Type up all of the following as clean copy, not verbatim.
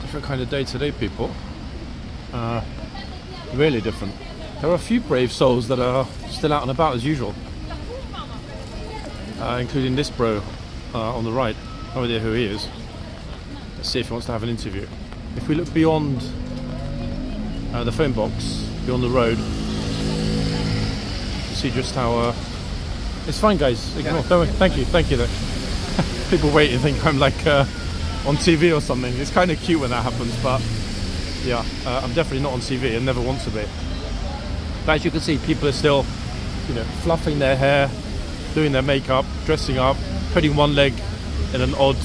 different kind of day-to-day people. Really different. There are a few brave souls that are still out and about as usual, including this bro on the right. No idea who he is. Let's see if he wants to have an interview. If we look beyond the phone box, beyond the road, you see just how it's fine, guys. Ignore. Don't worry. Thank you though. People wait and think I'm like on TV or something. It's kind of cute when that happens, but yeah, I'm definitely not on TV and never want to be. But as you can see, people are still, you know, fluffing their hair, doing their makeup, dressing up, putting one leg in an odd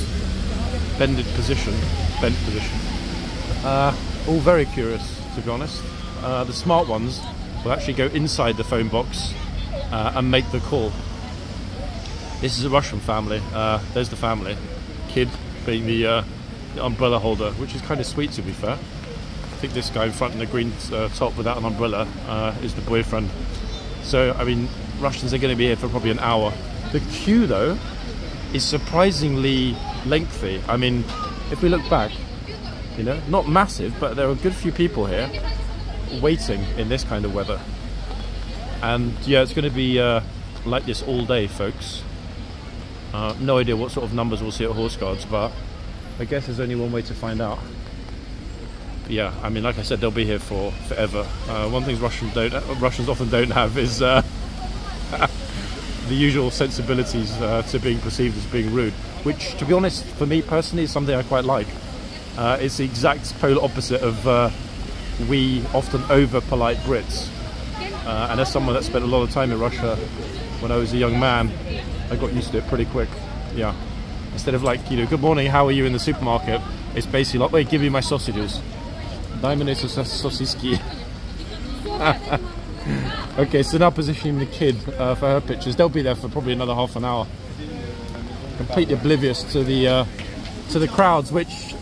bent position. All very curious, to be honest. The smart ones will actually go inside the phone box and make the call. This is a Russian family. There's the family. Kid being the umbrella holder, which is kind of sweet, to be fair. I think this guy in front in the green top without an umbrella is the boyfriend. So, I mean, Russians are going to be here for probably an hour. The queue, though, is surprisingly lengthy. I mean, if we look back, you know, not massive, but there are a good few people here waiting in this kind of weather. And yeah, it's going to be like this all day, folks. No idea what sort of numbers we'll see at horseguards, but I guess there's only one way to find out. But yeah, I mean, like I said, they'll be here for forever. One thing Russians often don't have is the usual sensibilities to being perceived as being rude, which, to be honest, for me personally, is something I quite like. It's the exact polar opposite of we often over-polite Brits. And as someone that spent a lot of time in Russia when I was a young man, I got used to it pretty quick. Yeah. Instead of like, you know, good morning, how are you in the supermarket? It's basically like, wait, give me my sausages. Daj mi sosiski. Okay, so now positioning the kid for her pictures. They'll be there for probably another half an hour. Completely oblivious to the crowds, which,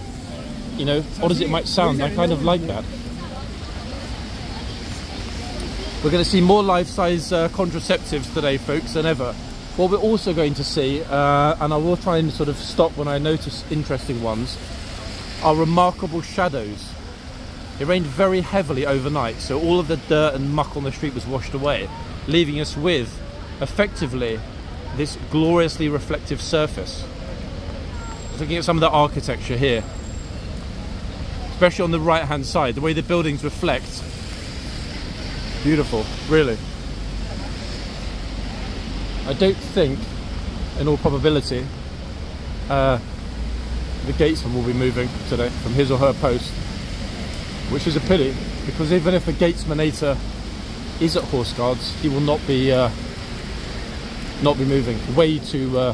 you know, odd as it might sound, I kind of like that. We're going to see more life-size contraceptives today, folks, than ever. What we're also going to see, and I will try and sort of stop when I notice interesting ones, are remarkable shadows. It rained very heavily overnight, so all of the dirt and muck on the street was washed away, leaving us with, effectively, this gloriously reflective surface. Looking at some of the architecture here, especially on the right-hand side, the way the buildings reflect. Beautiful, really. I don't think, in all probability, the gatesman will be moving today from his or her post, which is a pity, because even if the gatesmanator is at horseguards, he will not be moving. Way too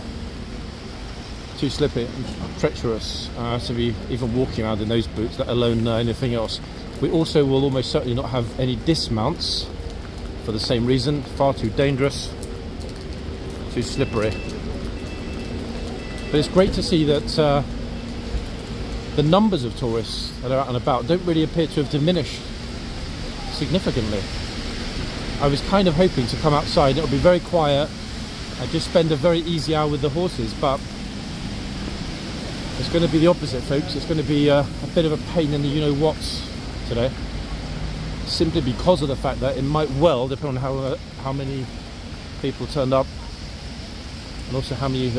slippy and treacherous to be even walking around in those boots, let alone anything else. We also will almost certainly not have any dismounts for the same reason. Far too dangerous, too slippery. But it's great to see that the numbers of tourists that are out and about don't really appear to have diminished significantly. I was kind of hoping to come outside, it'll be very quiet, I'd just spend a very easy hour with the horses, but it's going to be the opposite, folks. It's going to be a bit of a pain in the you-know-whats today, simply because of the fact that it might well, depending on how many people turned up, and also how many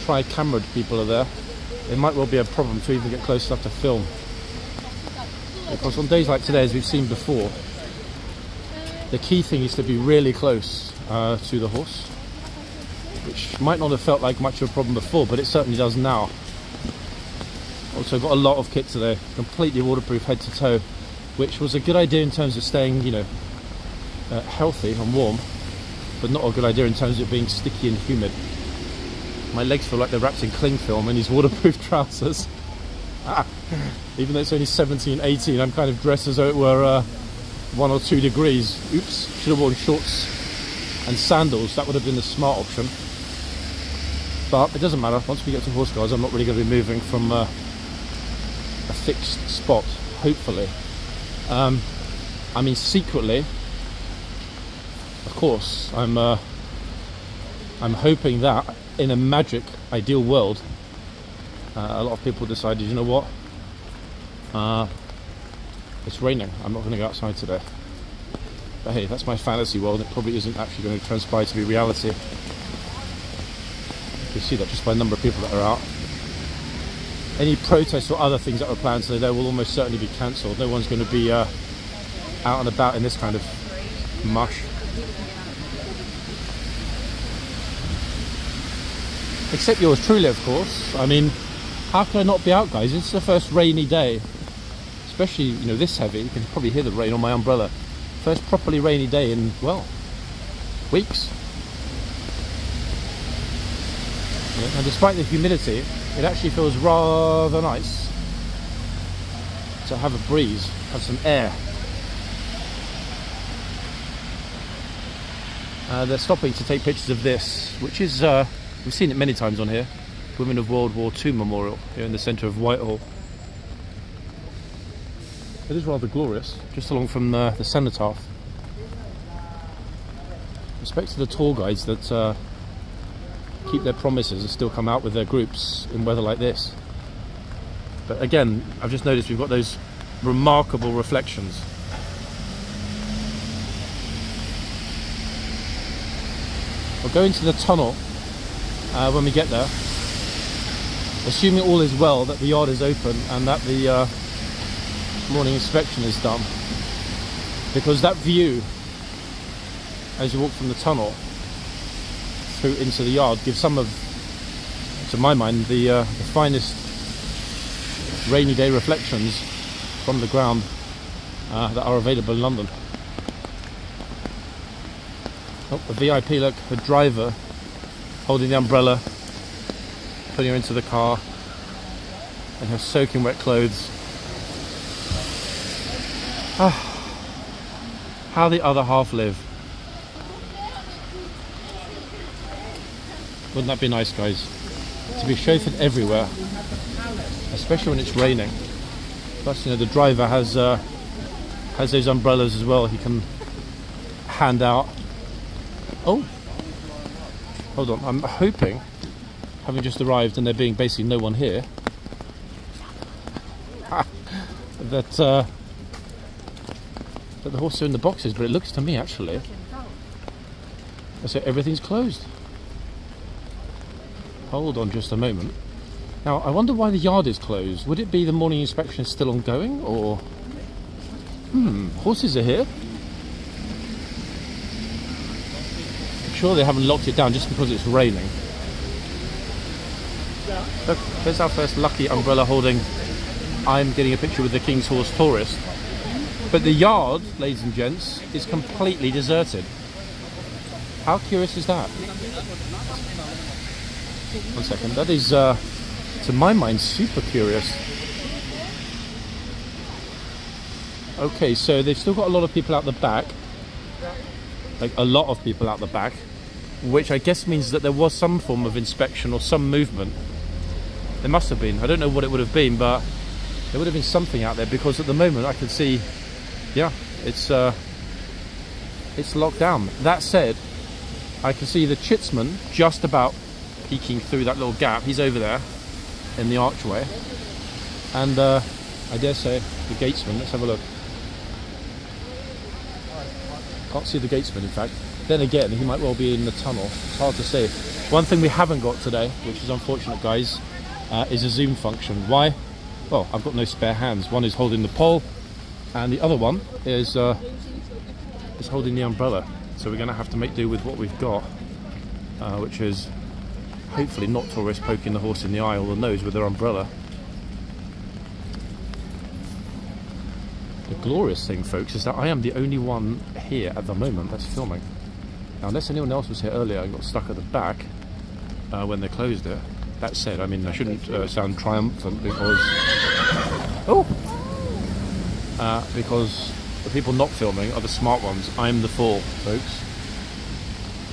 tri-cameraed people are there, it might well be a problem to even get close enough to film. Because on days like today, as we've seen before, the key thing is to be really close to the horse, which might not have felt like much of a problem before, but it certainly does now. Also got a lot of kit today, completely waterproof head to toe, which was a good idea in terms of staying, you know, healthy and warm, but not a good idea in terms of it being sticky and humid. My legs feel like they're wrapped in cling film in these waterproof trousers. Even though it's only 17, 18, I'm kind of dressed as though it were 1 or 2 degrees. Oops, should have worn shorts and sandals. That would have been the smart option. But it doesn't matter. Once we get to horseguards, I'm not really going to be moving from a fixed spot, hopefully. I mean, secretly, of course, I'm hoping that in a magic ideal world, A lot of people decided, you know what, it's raining, I'm not going to go outside today. But hey, that's my fantasy world. It probably isn't actually going to transpire to be reality. You see that just by the number of people that are out. Any protests or other things that were planned today, they will almost certainly be cancelled. No one's going to be out and about in this kind of mush. Except yours truly, of course. I mean, how can I not be out, guys? It's the first rainy day, especially, you know, this heavy. You can probably hear the rain on my umbrella. First properly rainy day in, well, weeks. Yeah, and despite the humidity, it actually feels rather nice to have a breeze, have some air. They're stopping to take pictures of this, which is, we've seen it many times on here, Women of World War II Memorial, here in the centre of Whitehall. It is rather glorious, just along from the cenotaph. Respect to the tour guides that keep their promises and still come out with their groups in weather like this. But again, I've just noticed we've got those remarkable reflections. We'll go into the tunnel when we get there, assuming all is well, that the yard is open and that the morning inspection is done, because that view as you walk from the tunnel through into the yard gives some of, to my mind, the finest rainy day reflections from the ground that are available in London. Oh, a VIP, look, a driver holding the umbrella, putting her into the car, and her soaking wet clothes. How the other half live. Wouldn't that be nice, guys? To be chauffeured everywhere, especially when it's raining. Plus, you know, the driver has those umbrellas as well. He can hand out. Oh, hold on. I'm hoping, having just arrived and there being basically no one here, that the horses are in the boxes. But it looks to me, actually, as if everything's closed. Hold on just a moment. Now, I wonder why the yard is closed. Would it be the morning inspection is still ongoing, or... horses are here. I'm sure they haven't locked it down just because it's raining. Look, there's our first lucky umbrella holding. I'm getting a picture with the King's Horse tourist. But the yard, ladies and gents, is completely deserted. How curious is that? One second, that is, to my mind, super curious. Okay, so they've still got a lot of people out the back. Like, a lot of people out the back. Which I guess means that there was some form of inspection or some movement. There must have been. I don't know what it would have been, but there would have been something out there, because at the moment I can see, yeah, it's locked down. That said, I can see the chitsman just about peeking through that little gap. He's over there in the archway, and I dare say the gatesman. Let's have a look. Can't see the gatesman, in fact. Then again, he might well be in the tunnel. It's hard to say. One thing we haven't got today, which is unfortunate, guys, is a zoom function. Why? Well, I've got no spare hands. One is holding the pole, and the other one is holding the umbrella. So we're going to have to make do with what we've got, which is hopefully not tourists poking the horse in the eye or the nose with their umbrella. The glorious thing, folks, is that I am the only one here at the moment that's filming. Now, unless anyone else was here earlier and got stuck at the back when they closed it. That said, I mean, I shouldn't sound triumphant because... because the people not filming are the smart ones. I'm the fool, folks.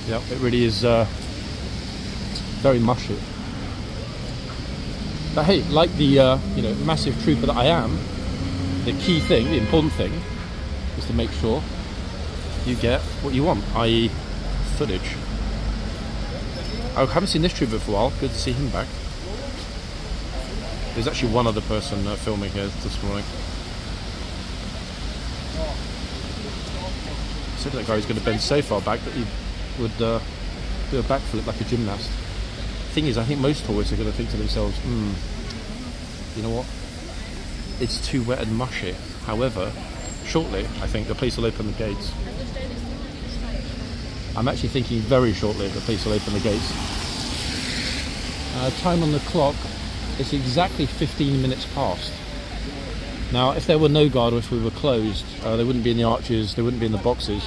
Yeah, it really is very mushy. But hey, like the you know, massive trooper that I am, the key thing, the important thing, is to make sure you get what you want, i.e. footage. I haven't seen this trooper for a while. Good to see him back. There's actually one other person filming here this morning. Said that guy was going to bend so far back that he would do a backflip like a gymnast. Thing is, I think most tourists are going to think to themselves, you know what? It's too wet and mushy. However, shortly, I think the police will open the gates. I'm actually thinking very shortly the police will open the gates. Time on the clock is exactly 15 minutes past. Now, if there were no guard or if we were closed, they wouldn't be in the arches, they wouldn't be in the boxes,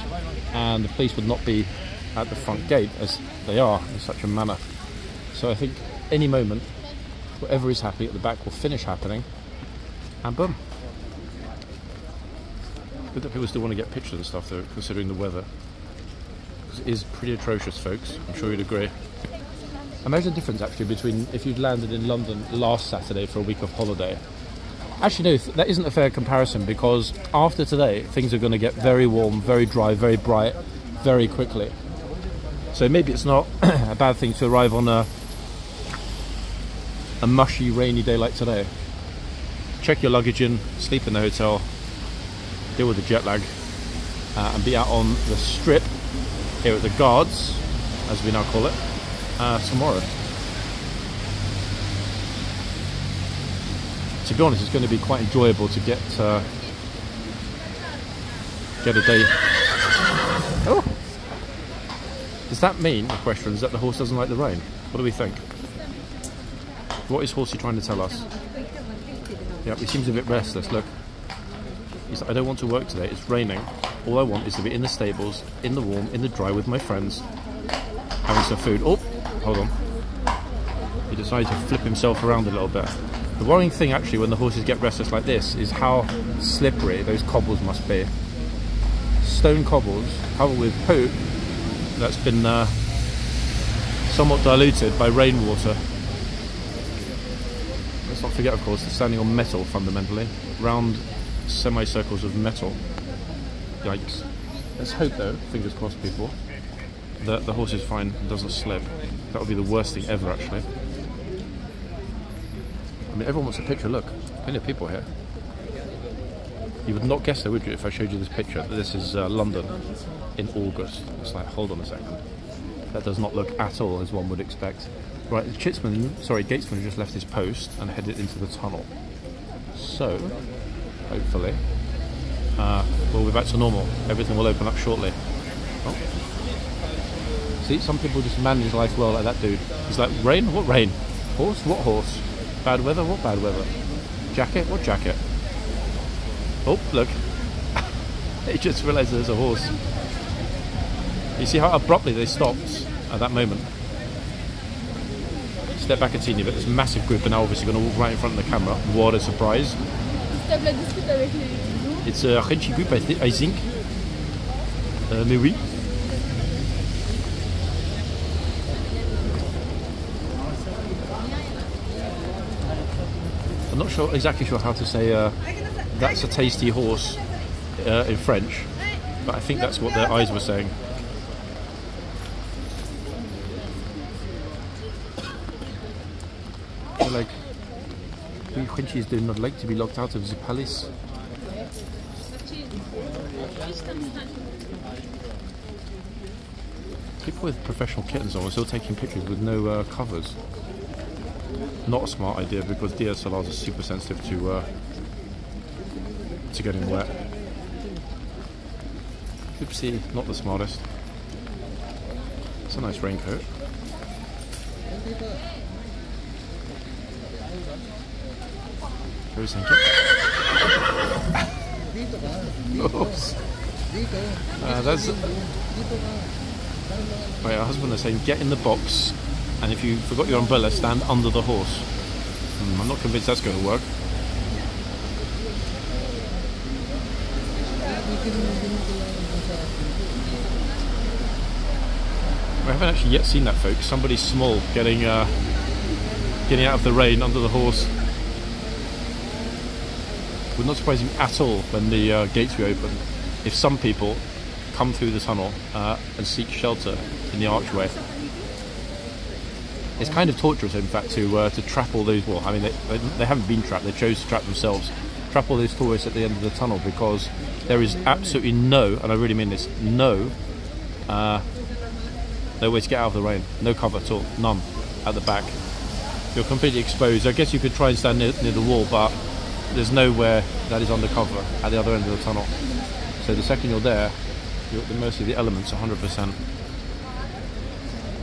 and the police would not be at the front gate as they are in such a manner. So I think any moment, whatever is happening at the back will finish happening, and boom. Good that people still want to get pictures and stuff though, considering the weather. Because it is pretty atrocious, folks. I'm sure you'd agree. Imagine the difference actually between if you'd landed in London last Saturday for a week of holiday. Actually no, that isn't a fair comparison, because after today things are going to get very warm, very dry, very bright, very quickly. So maybe it's not a bad thing to arrive on a mushy, rainy day like today. Check your luggage in, sleep in the hotel, deal with the jet lag, and be out on the strip here at the guards, as we now call it, tomorrow. To be honest, it's going to be quite enjoyable to get a day. Oh, does that mean, the question is, that the horse doesn't like the rain? What do we think? What is Horsey trying to tell us? Yeah, he seems a bit restless. Look, he's like, I don't want to work today. It's raining. All I want is to be in the stables, in the warm, in the dry, with my friends, having some food. Oh, hold on. He decided to flip himself around a little bit. The worrying thing actually when the horses get restless like this is how slippery those cobbles must be. Stone cobbles covered with poop that's been somewhat diluted by rainwater. Let's not forget, of course, they're standing on metal fundamentally, round semicircles of metal. Yikes. Let's hope though, fingers crossed people, that the horse is fine and doesn't slip. That would be the worst thing ever actually. I mean, everyone wants a picture. Look, plenty of people here. You would not guess though, would you, if I showed you this picture, that this is London in August. It's like, hold on a second. That does not look at all as one would expect. Right, the gatesman has just left his post and headed into the tunnel. So, hopefully, we'll be back to normal. Everything will open up shortly. Oh. See, some people just manage life well, like that dude. He's like, rain? What rain? Horse? What horse? Bad weather? What bad weather? Jacket? What jacket? Oh, look. He just realised there's a horse. You see how abruptly they stopped at that moment? Step back a teeny bit. This massive group are now obviously going to walk right in front of the camera. What a surprise. It's a Frenchy group, I think. Mais oui. I'm not exactly sure how to say that's a tasty horse in French, but I think that's what their eyes were saying. They're like, we Frenchies do not like to be locked out of the palace. People with professional kittens on are still taking pictures with no covers. Not a smart idea, because DSLRs are super sensitive to getting wet. Oopsie, not the smartest. It's a nice raincoat. Oops. That's right, our husband is saying, get in the box, and if you forgot your umbrella, stand under the horse. I'm not convinced that's going to work. We haven't actually yet seen that, folks. Somebody small getting out of the rain under the horse. Would not surprise me at all when the gates reopen if some people come through the tunnel and seek shelter in the archway. It's kind of torturous, in fact, to trap all those. Well, I mean, they haven't been trapped. They chose to trap themselves. Trap all those tourists at the end of the tunnel because there is absolutely no, and I really mean this, no way to get out of the rain. No cover at all. None at the back. You're completely exposed. I guess you could try and stand near the wall, but there's nowhere that is under cover at the other end of the tunnel. So the second you're there, you're at the mercy of the elements 100%.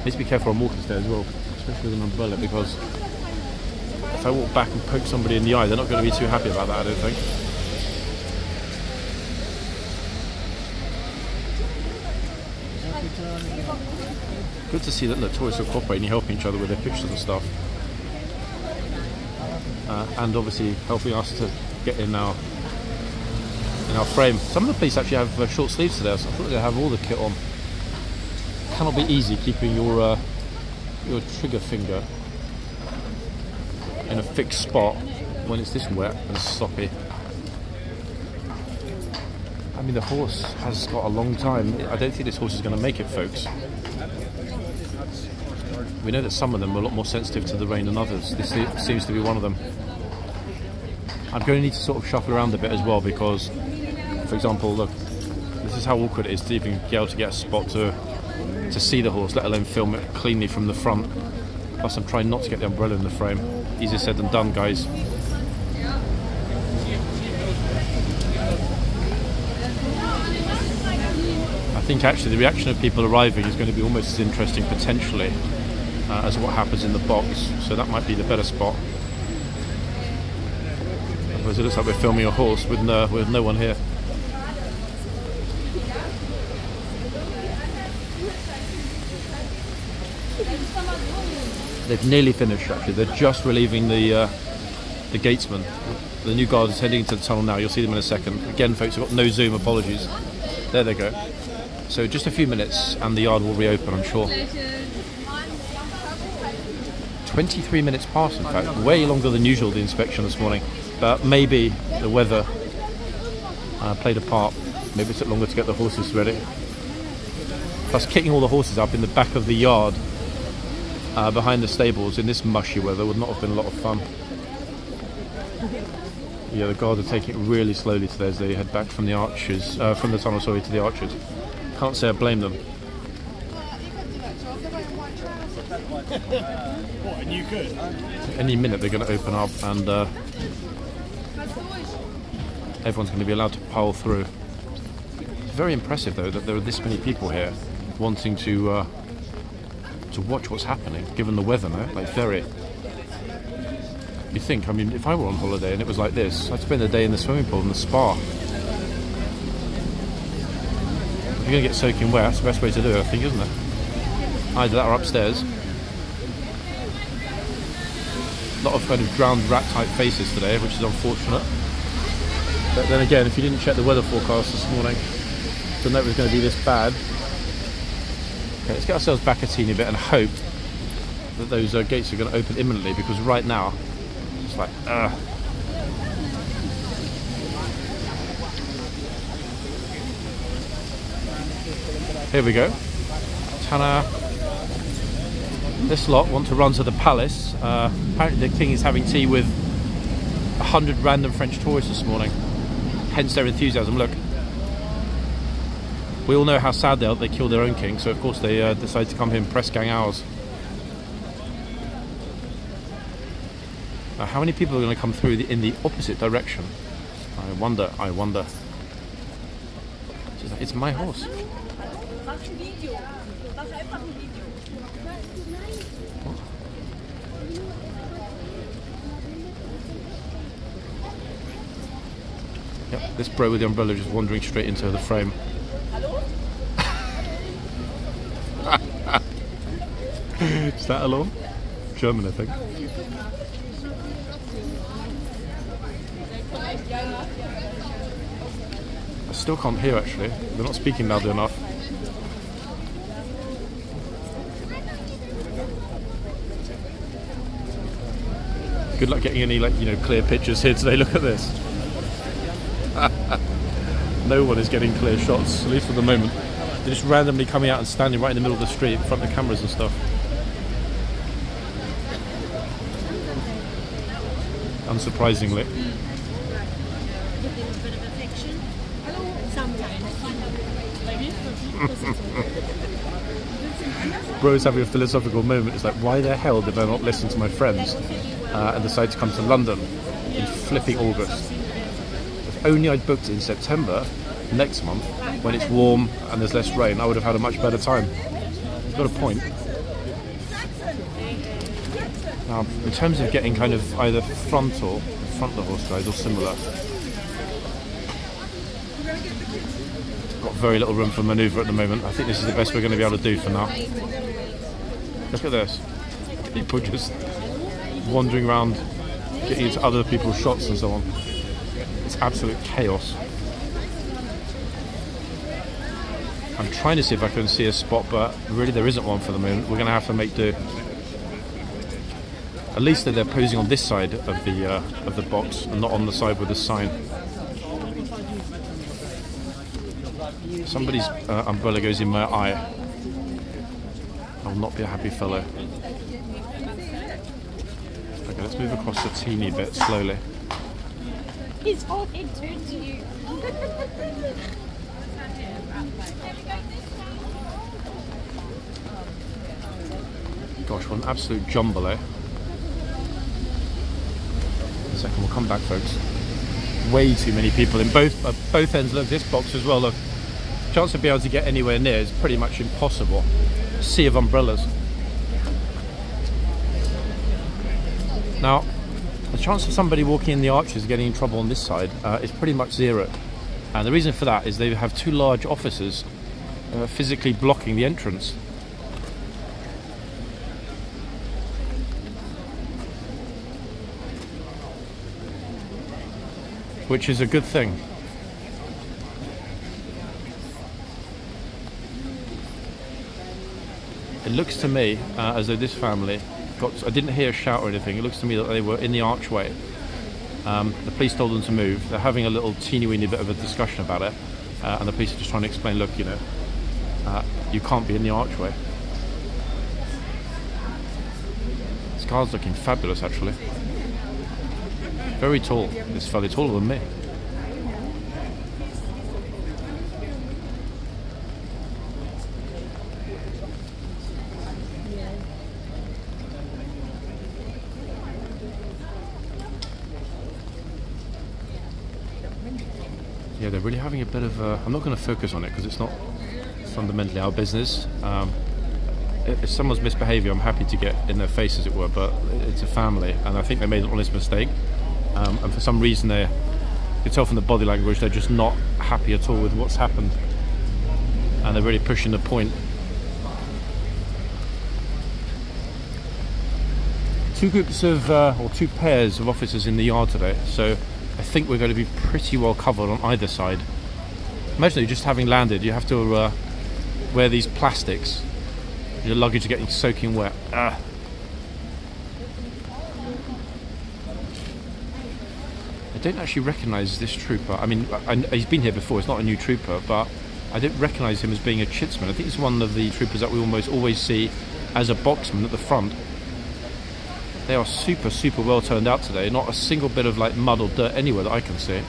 Need to be careful on walking stairs as well, especially with an umbrella, because if I walk back and poke somebody in the eye, they're not going to be too happy about that, I don't think. Good to see that the tourists are cooperating, helping each other with their pictures and stuff. And obviously helping us to get in our frame. Some of the police actually have short sleeves today, so I thought they'd have all the kit on. Cannot be easy keeping your trigger finger in a fixed spot when it's this wet and sloppy. I mean, the horse has got a long time. I don't think this horse is going to make it, folks. We know that some of them are a lot more sensitive to the rain than others. This seems to be one of them. I'm going to need to sort of shuffle around a bit as well because, for example, look, this is how awkward it is to even be able to get a spot to see the horse, let alone film it cleanly from the front. Plus I'm trying not to get the umbrella in the frame. Easier said than done, guys. I think actually the reaction of people arriving is going to be almost as interesting potentially as what happens in the box, so that might be the better spot. Otherwise it looks like we're filming a horse with no one here. They've nearly finished actually, they're just relieving the gatesman. The new guard is heading into the tunnel now, you'll see them in a second. Again folks, I've got no zoom, apologies. There they go. So just a few minutes and the yard will reopen, I'm sure. 23 minutes past, in fact, way longer than usual, the inspection this morning. But maybe the weather played a part. Maybe it took longer to get the horses ready. Plus kicking all the horses up in the back of the yard behind the stables in this mushy weather would not have been a lot of fun. Yeah, the guards are taking it really slowly today as they head back from the arches, from the tunnel, sorry, to the arches. Can't say I blame them. What, and you could? Any minute they're going to open up and everyone's going to be allowed to pile through. It's very impressive though that there are this many people here wanting to watch what's happening, given the weather now. Like very. You think, I mean, if I were on holiday and it was like this, I'd spend the day in the swimming pool in the spa. If you're going to get soaking wet, that's the best way to do it, I think, isn't it? Either that or upstairs. A lot of kind of drowned rat type faces today, which is unfortunate. But then again, if you didn't check the weather forecast this morning, didn't know it was going to be this bad. Okay, let's get ourselves back a teeny bit and hope that those gates are going to open imminently, because right now, it's like, Here we go. Ta-da! This lot want to run to the palace. Apparently the king is having tea with 100 random French tourists this morning. Hence their enthusiasm. Look, we all know how sad they are that they killed their own king, so of course they decide to come here and press gang ours. Now, how many people are going to come through in the opposite direction? I wonder. It's my horse. Yep, this bro with the umbrella just wandering straight into the frame. Is that alone? German, I think. I still can't hear actually. They're not speaking loudly enough. Good luck getting any, like, you know, clear pictures here today. Look at this. No one is getting clear shots, at least for the moment. They're just randomly coming out and standing right in the middle of the street in front of the cameras and stuff. unsurprisingly. Bro's having a philosophical moment. It's like, why the hell did I not listen to my friends and decide to come to London in flipping August? If only I'd booked it in September next month when it's warm and there's less rain, I would have had a much better time. He's got a point. Now, in terms of getting kind of either front of the horse guys or similar, got very little room for manoeuvre at the moment. I think this is the best we're going to be able to do for now. Look at this. People just wandering around, getting into other people's shots and so on. It's absolute chaos. I'm trying to see if I can see a spot, but really there isn't one for the moment. We're going to have to make do. At least they're posing on this side of the box and not on the side with the sign. Somebody's umbrella goes in my eye. I will not be a happy fellow. Okay, let's move across the teeny bit slowly. He's holding to you. Gosh, what an absolute jumble, eh? A second, we'll come back, folks. Way too many people in both ends. Look, this box as well. Look, chance of being able to get anywhere near is pretty much impossible. Sea of umbrellas. Now, the chance of somebody walking in the arches getting in trouble on this side is pretty much zero. And the reason for that is they have two large officers physically blocking the entrance. Which is a good thing. It looks to me as though this family I didn't hear a shout or anything. It looks to me that they were in the archway. The police told them to move. They're having a little teeny weeny bit of a discussion about it. And the police are just trying to explain, look, you know, you can't be in the archway. This car's looking fabulous, actually. Very tall. This fella taller than me. Yeah, they're really having a bit of a... I'm not going to focus on it because it's not fundamentally our business. If someone's misbehaving, I'm happy to get in their face, as it were, but it's a family, and I think they made an honest mistake. And for some reason, you can tell from the body language, they're just not happy at all with what's happened. And they're really pushing the point. Two groups of, or two pairs of officers in the yard today, so I think we're going to be pretty well covered on either side. Imagine you just having landed, you have to wear these plastics. Your luggage is getting soaking wet. I don't actually recognise this trooper. I mean, he's been here before, it's not a new trooper, but I don't recognise him as being a chitsman. I think he's one of the troopers that we almost always see as a boxman at the front. They are super, super well turned out today. Not a single bit of like mud or dirt anywhere that I can see.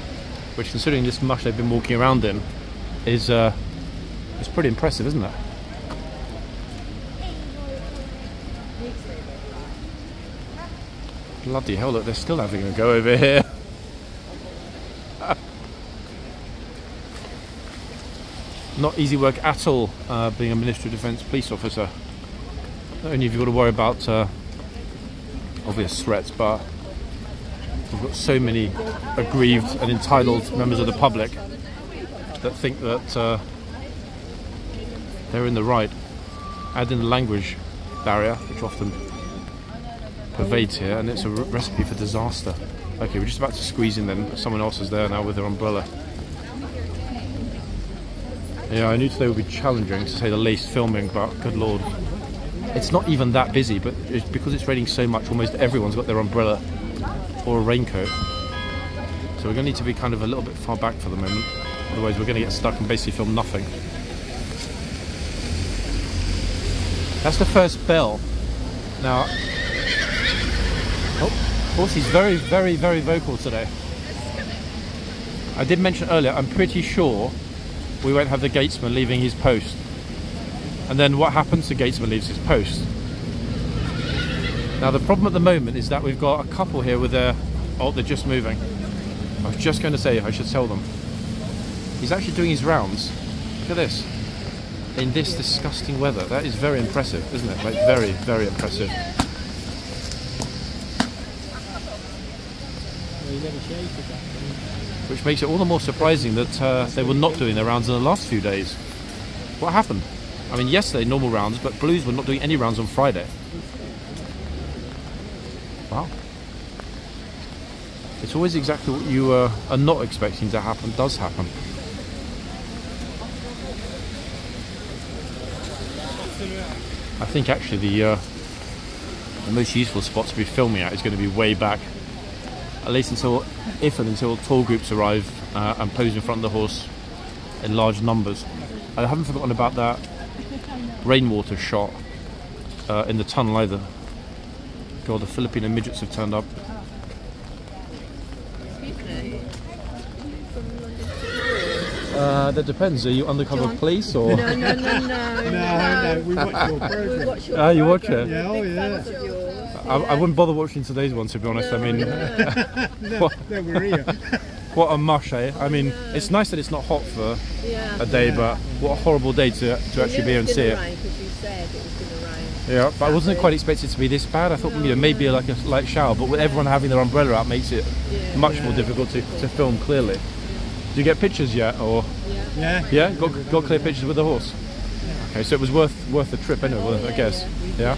Which, considering this mush they've been walking around in, is pretty impressive, isn't it? Bloody hell, look, they're still having a go over here. Not easy work at all, being a Ministry of Defence police officer. Not only have you got to worry about obvious threats, but we've got so many aggrieved and entitled members of the public that think that they're in the right. Add in the language barrier, which often pervades here, and it's a recipe for disaster. Okay, we're just about to squeeze in then. Someone else is there now with their umbrella. Yeah, I knew today would be challenging, to say the least, filming, but good lord. It's not even that busy, but because it's raining so much, almost everyone's got their umbrella or a raincoat. So we're going to need to be kind of a little bit far back for the moment. Otherwise we're going to get stuck and basically film nothing. That's the first bell. Now... Oh, Horsey's very, very, very vocal today. I did mention earlier, I'm pretty sure we won't have the gatesman leaving his post. And then what happens? The gatesman leaves his post. Now the problem at the moment is that we've got a couple here with their... Oh, they're just moving. I was just going to say I should tell them. He's actually doing his rounds. Look at this. In this disgusting weather. That is very impressive, isn't it? Like very, very impressive. Which makes it all the more surprising that they were not doing their rounds in the last few days. What happened? I mean, yesterday normal rounds, but Blues were not doing any rounds on Friday. Wow. It's always exactly what you are not expecting to happen does happen. I think actually the most useful spot to be filming at is going to be way back. At least until tour groups arrive and pose in front of the horse in large numbers. I haven't forgotten about that rainwater shot in the tunnel either. God, the Filipino midgets have turned up. That depends. Are you undercover police or? No. No, we watch your program. Ah, you watch it? Yeah, oh yeah. I wouldn't bother watching today's one, to be honest. I mean, No, we're here. what a mush, eh? I mean, it's nice that it's not hot for a day, but what a horrible day to actually be able to see it. Yeah, but I wasn't quite expecting it to be this bad. I thought, you know, maybe like a light shower, but with everyone having their umbrella out makes it much more difficult to film clearly. Did you get pictures yet, or? Yeah. Got clear pictures with the horse. Okay, so it was worth the trip anyway, I guess. Yeah.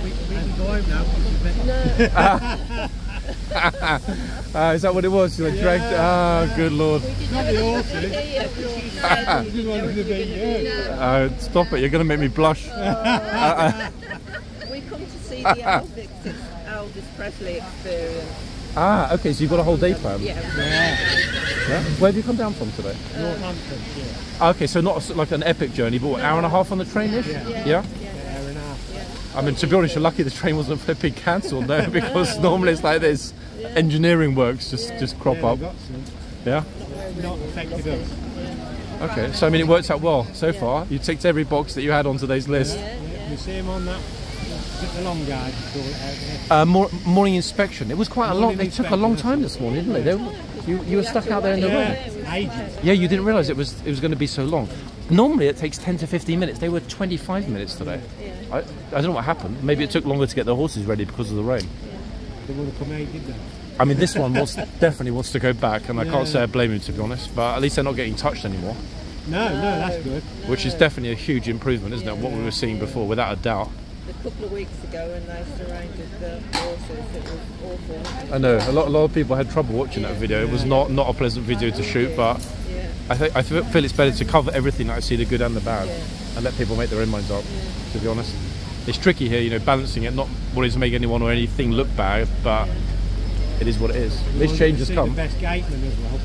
Is that what it was? You like dragged? Ah, good lord. Not the horses. Just wanted to be you. Stop it! You're going to make me blush. We come to see the Elvis Presley experience. Ah, okay. So you've got a whole day plan. Yeah. Where have you come down from today? Northampton. Yeah. Okay, so not like an epic journey, but what, hour and a half on the train-ish? Yeah. Hour and a half. I mean, to be honest, you're lucky the train wasn't flipping cancelled, no, because normally it's like this. Engineering works just crop up. Yeah. Not affected us. Okay, so I mean, it works out well so far. You ticked every box that you had on today's list. You see him on that. The long guide, call it out there. Morning inspection. It was quite a long. They took a long time this morning, didn't they? You were stuck out there in the rain. Ages. Yeah, you didn't realise it was going to be so long. Normally it takes 10 to 15 minutes. They were 25 minutes today. I don't know what happened. Maybe it took longer to get the horses ready because of the rain. They would have come out, did they? I mean, this one definitely wants to go back, and I can't say I blame him, to be honest. But at least they're not getting touched anymore. No, that's good. Which is definitely a huge improvement, isn't it? What we were seeing before, without a doubt. A couple of weeks ago when they surrounded the horses, it was awful. I know a lot of people had trouble watching that video. It was not a pleasant video to shoot, but I feel it's better to cover everything that I see, the good and the bad, and let people make their own minds up. To be honest, it's tricky here, you know, balancing it, not wanting to make anyone or anything look bad, but it is what it is. This change has come. The best gateman as well.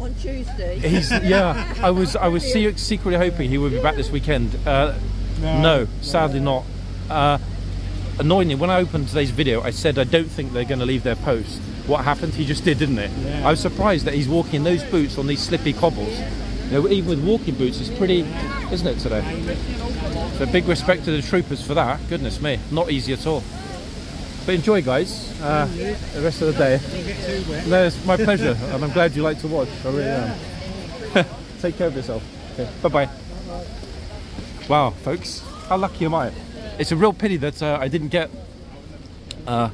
On Tuesday. I was secretly hoping he would be back this weekend. No, sadly not. Annoyingly, when I opened today's video, I said I don't think they're going to leave their post. What happened? He just did, didn't it? Yeah. I was surprised that he's walking in those boots on these slippy cobbles. You know, even with walking boots, it's pretty, isn't it, today? So big respect to the troopers for that. Goodness me, not easy at all. But enjoy, guys, the rest of the day. Don't get too wet. No, it's my pleasure, and I'm glad you like to watch. I really am. Take care of yourself. Okay, bye-bye. Wow, folks, how lucky am I? It's a real pity that I didn't get the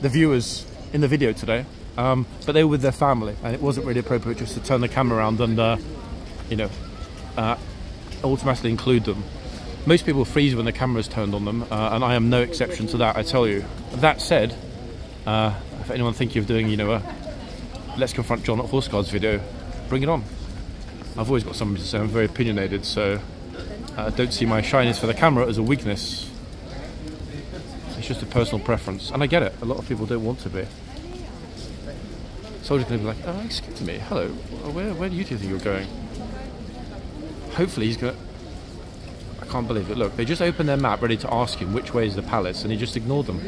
viewers in the video today, but they were with their family, and it wasn't really appropriate just to turn the camera around and, you know, automatically include them. Most people freeze when the camera's turned on them, and I am no exception to that, I tell you. That said, if anyone thinking of doing, you know, a Let's Confront John at Horseguards video, bring it on. I've always got something to say. I'm very opinionated, so don't see my shyness for the camera as a weakness. It's just a personal preference, and I get it. A lot of people don't want to be. Soldier's going to be like, oh, excuse me, hello, where do you think you're going? Hopefully he's going to... I can't believe it. Look, they just opened their map ready to ask him which way is the palace, and he just ignored them.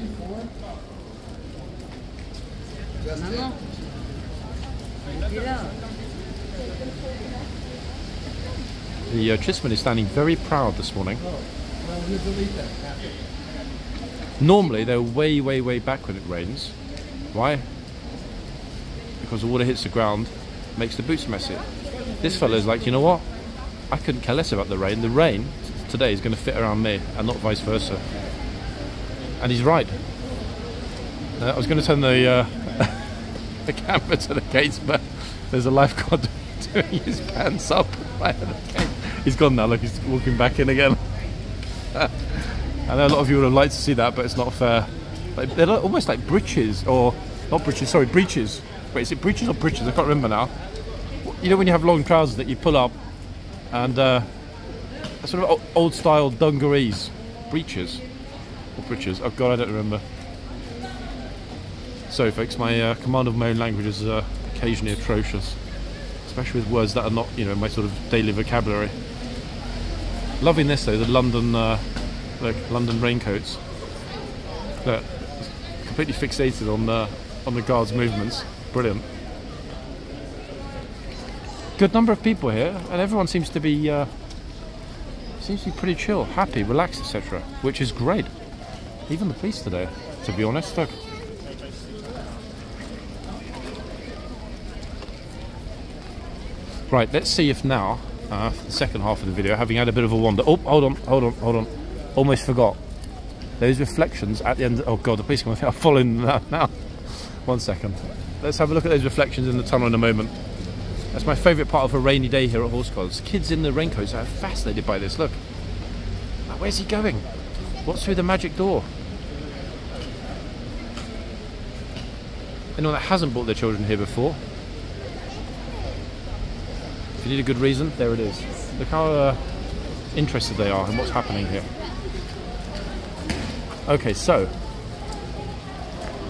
The Chisman is standing very proud this morning. Normally they're way, way, way back when it rains. Why? Because the water hits the ground, makes the boots messy. This fella's like, you know what? I couldn't care less about the rain. The rain today is going to fit around me and not vice versa. And he's right. I was going to turn the the camera to the gates, but there's a lifeguard doing his pants up right at the gate. He's gone now, look, he's walking back in again. I know a lot of you would have liked to see that, but it's not fair. Like, they're almost like breeches, or not breeches, sorry, breeches. Wait, is it breeches or breeches? I can't remember now. You know when you have long trousers that you pull up, and sort of old style dungarees, breeches or breeches. Oh god, I don't remember. Sorry folks, my command of my own language is occasionally atrocious, especially with words that are not, you know, my sort of daily vocabulary. Loving this though, the London London raincoats. Look, completely fixated on the guards' movements. Brilliant. Good number of people here, and everyone seems to be pretty chill, happy, relaxed, etc., which is great. Even the police today, to be honest. Look. Right, let's see if now, for the second half of the video, having had a bit of a wander. Oh, hold on. Almost forgot. Those reflections at the end. Oh god, the police are following that now. 1 second. Let's have a look at those reflections in the tunnel in a moment. That's my favourite part of a rainy day here at Horseguards. Kids in the raincoats are fascinated by this. Look. Where's he going? What's through the magic door? Anyone that hasn't brought their children here before? If you need a good reason, there it is. Look how interested they are in what's happening here. Okay, so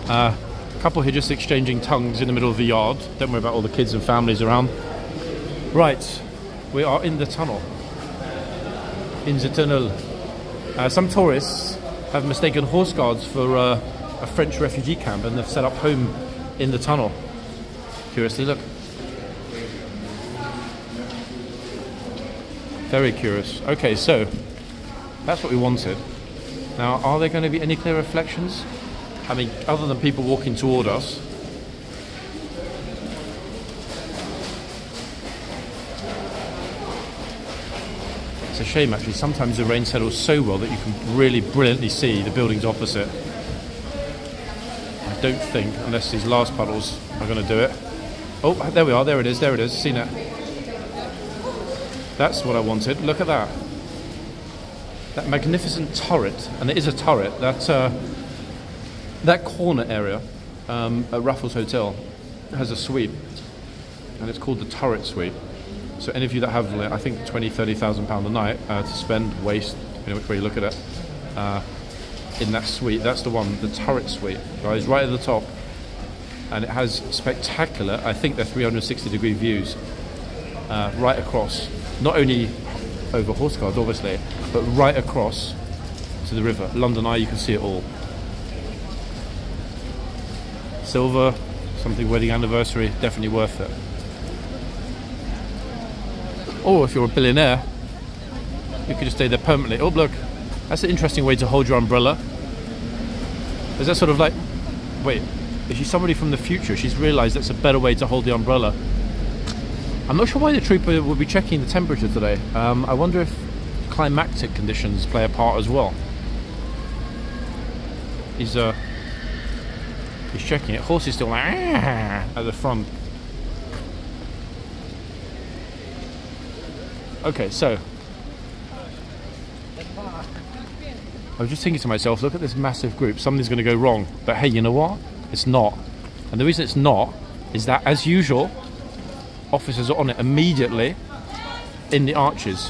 a couple here just exchanging tongues in the middle of the yard. Don't worry about all the kids and families around. Right, we are in the tunnel. In the tunnel. Some tourists have mistaken Horseguards for a French refugee camp, and they've set up home in the tunnel. Curiously, look. Very curious. Okay, so that's what we wanted. Now, are there going to be any clear reflections? I mean, other than people walking toward us. It's a shame, actually. Sometimes the rain settles so well that you can really brilliantly see the buildings opposite. I don't think, unless these last puddles are going to do it. Oh, there we are. There it is. There it is. Seen it. That's what I wanted. Look at that. That magnificent turret, and it is a turret, that corner area at Raffles Hotel has a suite, and it's called the Turret Suite. So any of you that have, I think, £20,000–30,000 a night to spend, waste, depending which way you look at it, in that suite, that's the one, the Turret Suite, guys, right at the top. And it has spectacular, I think they're 360-degree views right across, not only over Horseguards, obviously, but right across to the river. London Eye, you can see it all. Silver, something wedding anniversary, definitely worth it. Or if you're a billionaire, you could just stay there permanently. Oh look, that's an interesting way to hold your umbrella. Is that sort of like, wait, is she somebody from the future? She's realised that's a better way to hold the umbrella. I'm not sure why the trooper will be checking the temperature today. I wonder if climatic conditions play a part as well. He's checking it. Horse is still at the front. Okay, so I was just thinking to myself, look at this massive group. Something's going to go wrong. But hey, you know what? It's not. And the reason it's not is that, as usual, officers are on it immediately in the arches.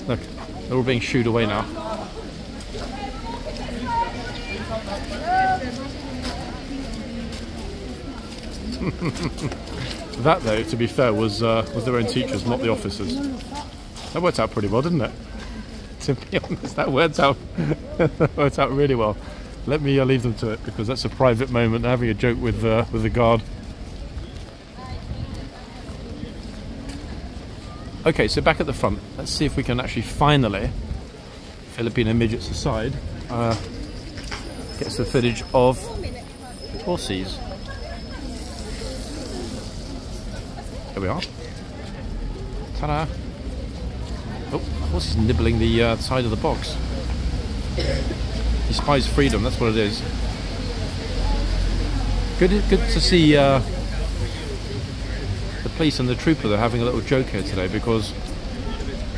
Look, they're all being shooed away now. That, though, to be fair, was their own teachers, not the officers. That worked out pretty well, didn't it? To be honest, that worked out really well. Let me leave them to it, because that's a private moment, having a joke with the guard. Okay, so back at the front, let's see if we can actually finally, Filipino midgets aside, get some footage of horses. Here we are. Ta-da! Oh, the horse is nibbling the side of the box. He spies freedom, that's what it is. Good to see the police and the trooper there having a little joke here today, because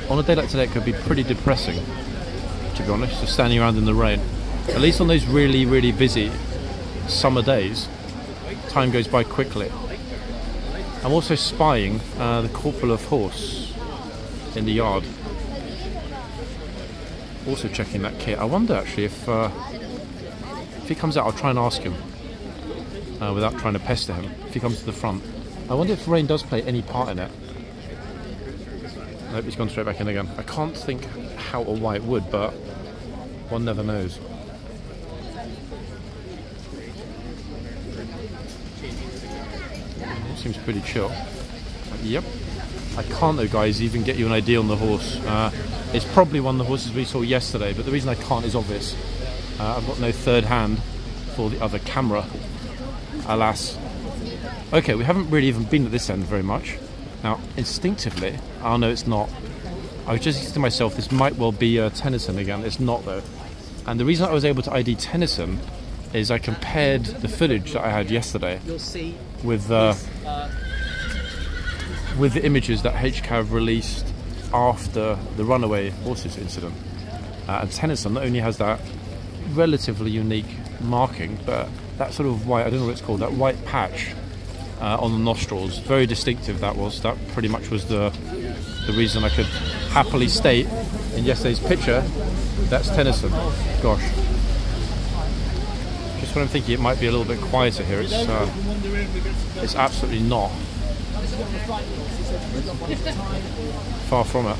on a day like today it could be pretty depressing, to be honest, just standing around in the rain. At least on those really, really busy summer days, time goes by quickly. I'm also spying the corporal of horse in the yard. Also checking that kit. I wonder actually if he comes out, I'll try and ask him without trying to pester him. If he comes to the front, I wonder if rain does play any part in it. Nope, he's gone straight back in again. I can't think how or why it would, but one never knows. Seems pretty chill. Yep. I can't though, guys, even get you an idea on the horse. It's probably one of the horses we saw yesterday, but the reason I can't is obvious. I've got no third hand for the other camera, alas. Okay, we haven't really even been at this end very much. Now, instinctively, oh no, it's not. I was just thinking to myself, this might well be Tennyson again. It's not though. And the reason I was able to ID Tennyson is I compared the footage that I had yesterday with the images that HCAV released after the runaway horses incident. And Tennyson not only has that relatively unique marking, but that sort of white, I don't know what it's called, that white patch on the nostrils, very distinctive that was. That pretty much was the reason I could happily state in yesterday's picture, that's Tennyson. Gosh. Just when I'm thinking it might be a little bit quieter here, it's absolutely not. Far from it.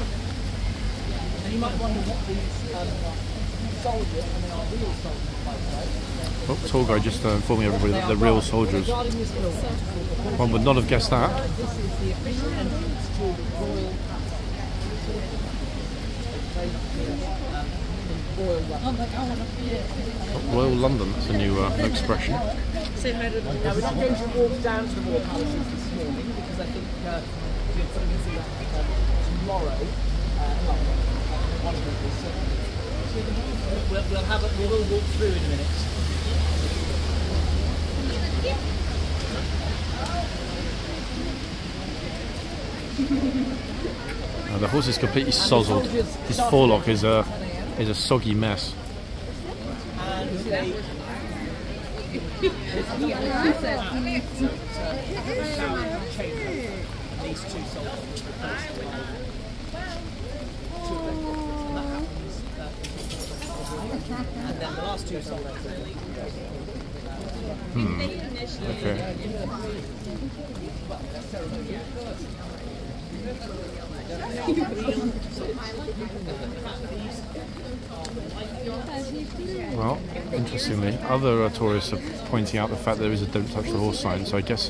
Oh, tour guide just informing everybody that they're real soldiers. One would not have guessed that. Royal London, that's a new expression. Now, we're not going to walk down to the Royal Palaces this morning, because I think you're going to see that tomorrow. We'll walk through in a minute. The horse is completely sozzled. His forelock is a soggy mess. And then the last two sold out. Okay. Well, interestingly, other tourists are pointing out the fact that there is a "Don't touch the horse" sign, so I guess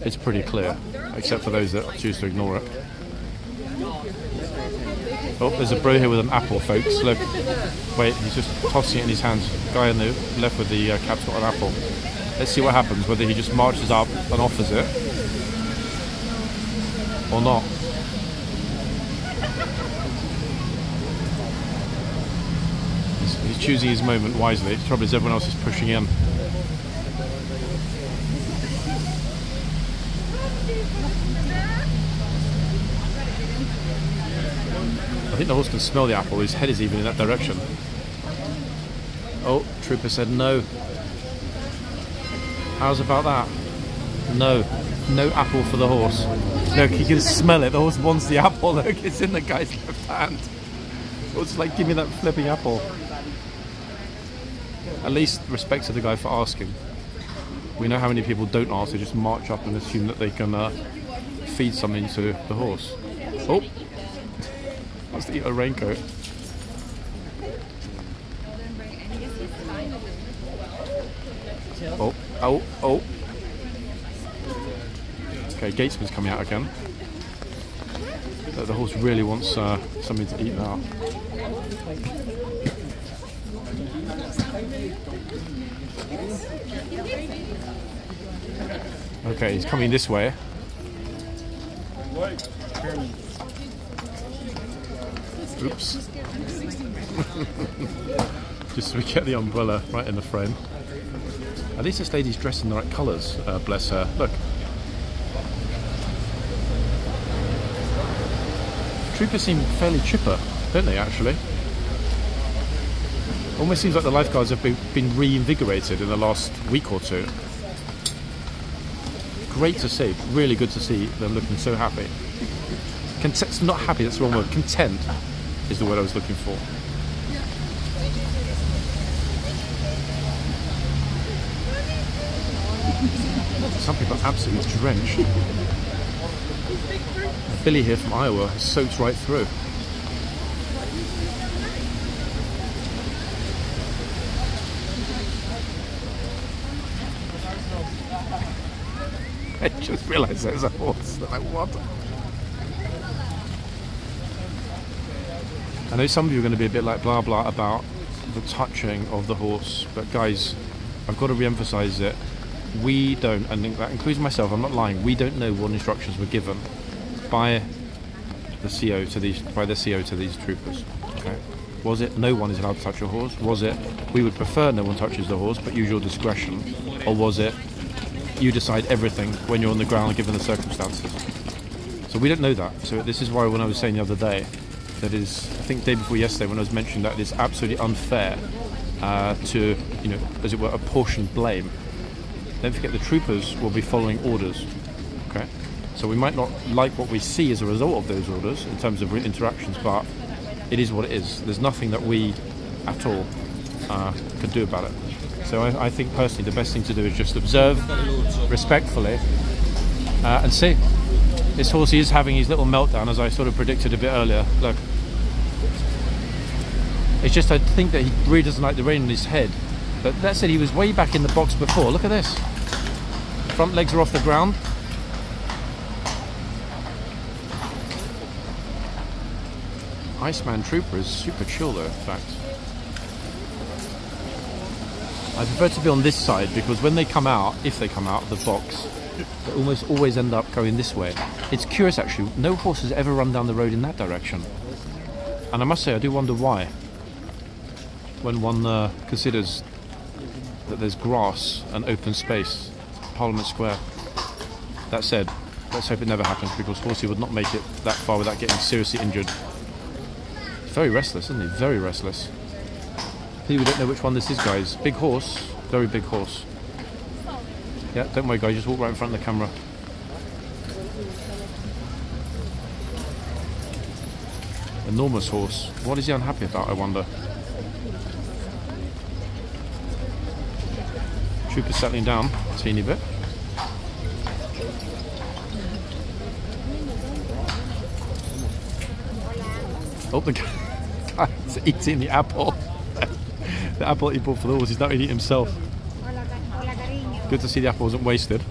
it's pretty clear, except for those that choose to ignore it. Oh, there's a bro here with an apple, folks. Look, wait, he's just tossing it in his hands. Guy on the left with the cap's got an apple. Let's see what happens, whether he just marches up and offers it or not. He's choosing his moment wisely. The trouble is everyone else is pushing in. I think the horse can smell the apple. His head is even in that direction. Oh, trooper said no. How's about that? No. No apple for the horse. Look, he can smell it. The horse wants the apple. Look, it's in the guy's left hand. It's like, give me that flipping apple. At least respect to the guy for asking. We know how many people don't ask. They just march up and assume that they can feed something to the horse. Oh! Wants to eat a raincoat. Oh, oh, oh. Okay, Gatesman's coming out again. The horse really wants something to eat now. Okay, he's coming this way. Oops. Just so we get the umbrella right in the frame. At least this lady's dressed in the right colours, bless her. Look. Troopers seem fairly chipper, don't they, actually? Almost seems like the lifeguards have been reinvigorated in the last week or two. Great to see, really good to see them looking so happy. Not happy, that's the wrong word. Content is the word I was looking for. Some people are absolutely drenched. Billy here from Iowa has soaked right through. I just realised there's a horse. They're like, what? I know some of you are going to be a bit like blah blah about the touching of the horse, but guys, I've got to re-emphasise it. We don't, and that includes myself, I'm not lying, we don't know what instructions were given by the CO to these troopers. Okay. Was it no one is allowed to touch a horse? Was it we would prefer no one touches the horse but use your discretion? Or was it you decide everything when you're on the ground given the circumstances? So we don't know that. So this is why when I was saying the other day, that is, I think the day before yesterday when I was mentioning that it is absolutely unfair to, you know, as it were, apportion blame. Don't forget the troopers will be following orders. Okay. So we might not like what we see as a result of those orders in terms of interactions, but it is what it is. There's nothing that we at all can do about it. So I think personally the best thing to do is just observe respectfully and see. This horse is having his little meltdown, as I sort of predicted a bit earlier. Look. It's just I think that he really doesn't like the rain on his head. But that said, he was way back in the box before. Look at this. Front legs are off the ground. Iceman Trooper is super chill though, in fact. I prefer to be on this side because when they come out, if they come out of the box, they almost always end up going this way. It's curious actually, no horse has ever run down the road in that direction. And I must say, I do wonder why. When one considers that there's grass and open space, Parliament Square. That said, let's hope it never happens because Horsey would not make it that far without getting seriously injured. He's very restless, isn't he? Very restless. We don't know which one this is, guys. Big horse, very big horse. Yeah, don't worry guys, just walk right in front of the camera. Enormous horse. What is he unhappy about, I wonder? Trooper settling down a teeny bit. Oh, the guy's eating the apple. The apple he bought for the horse, he's not eating it himself. Good to see the apple wasn't wasted.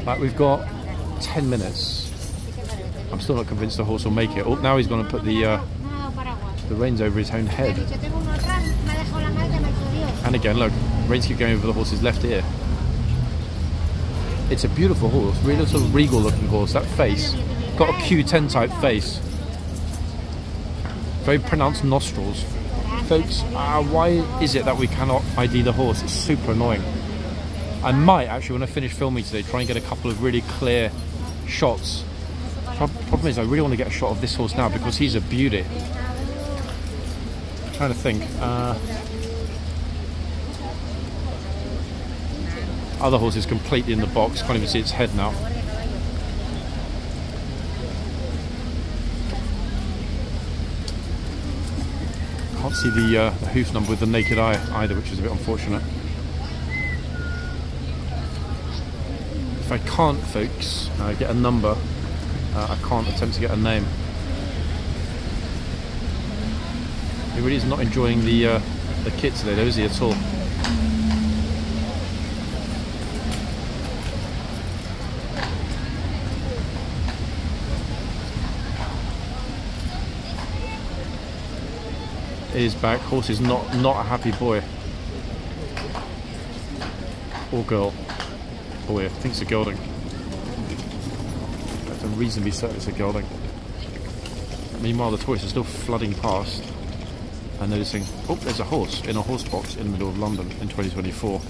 Right, we've got 10 minutes. I'm still not convinced the horse will make it. Oh, now he's going to put the reins over his own head. And again, look, reins keep going over the horse's left ear. It's a beautiful horse, really sort of regal looking horse. That face, got a Q10 type face. Very pronounced nostrils. Folks, why is it that we cannot ID the horse? It's super annoying. I might actually, when I finish filming today, try and get a couple of really clear shots. Problem is, I really want to get a shot of this horse now because he's a beauty. I'm trying to think. Other horse is completely in the box. Can't even see its head now. Can't see the hoof number with the naked eye either, which is a bit unfortunate. If I can't, folks, get a number, I can't attempt to get a name. He really is not enjoying the the kit today, though, is he at all? Is back. Horse is not a happy boy or girl. Boy, I think it's a gelding. That's a reasonably certain it's a gelding. Meanwhile, the tourists are still flooding past and noticing, oh, there's a horse in a horse box in the middle of London in 2024.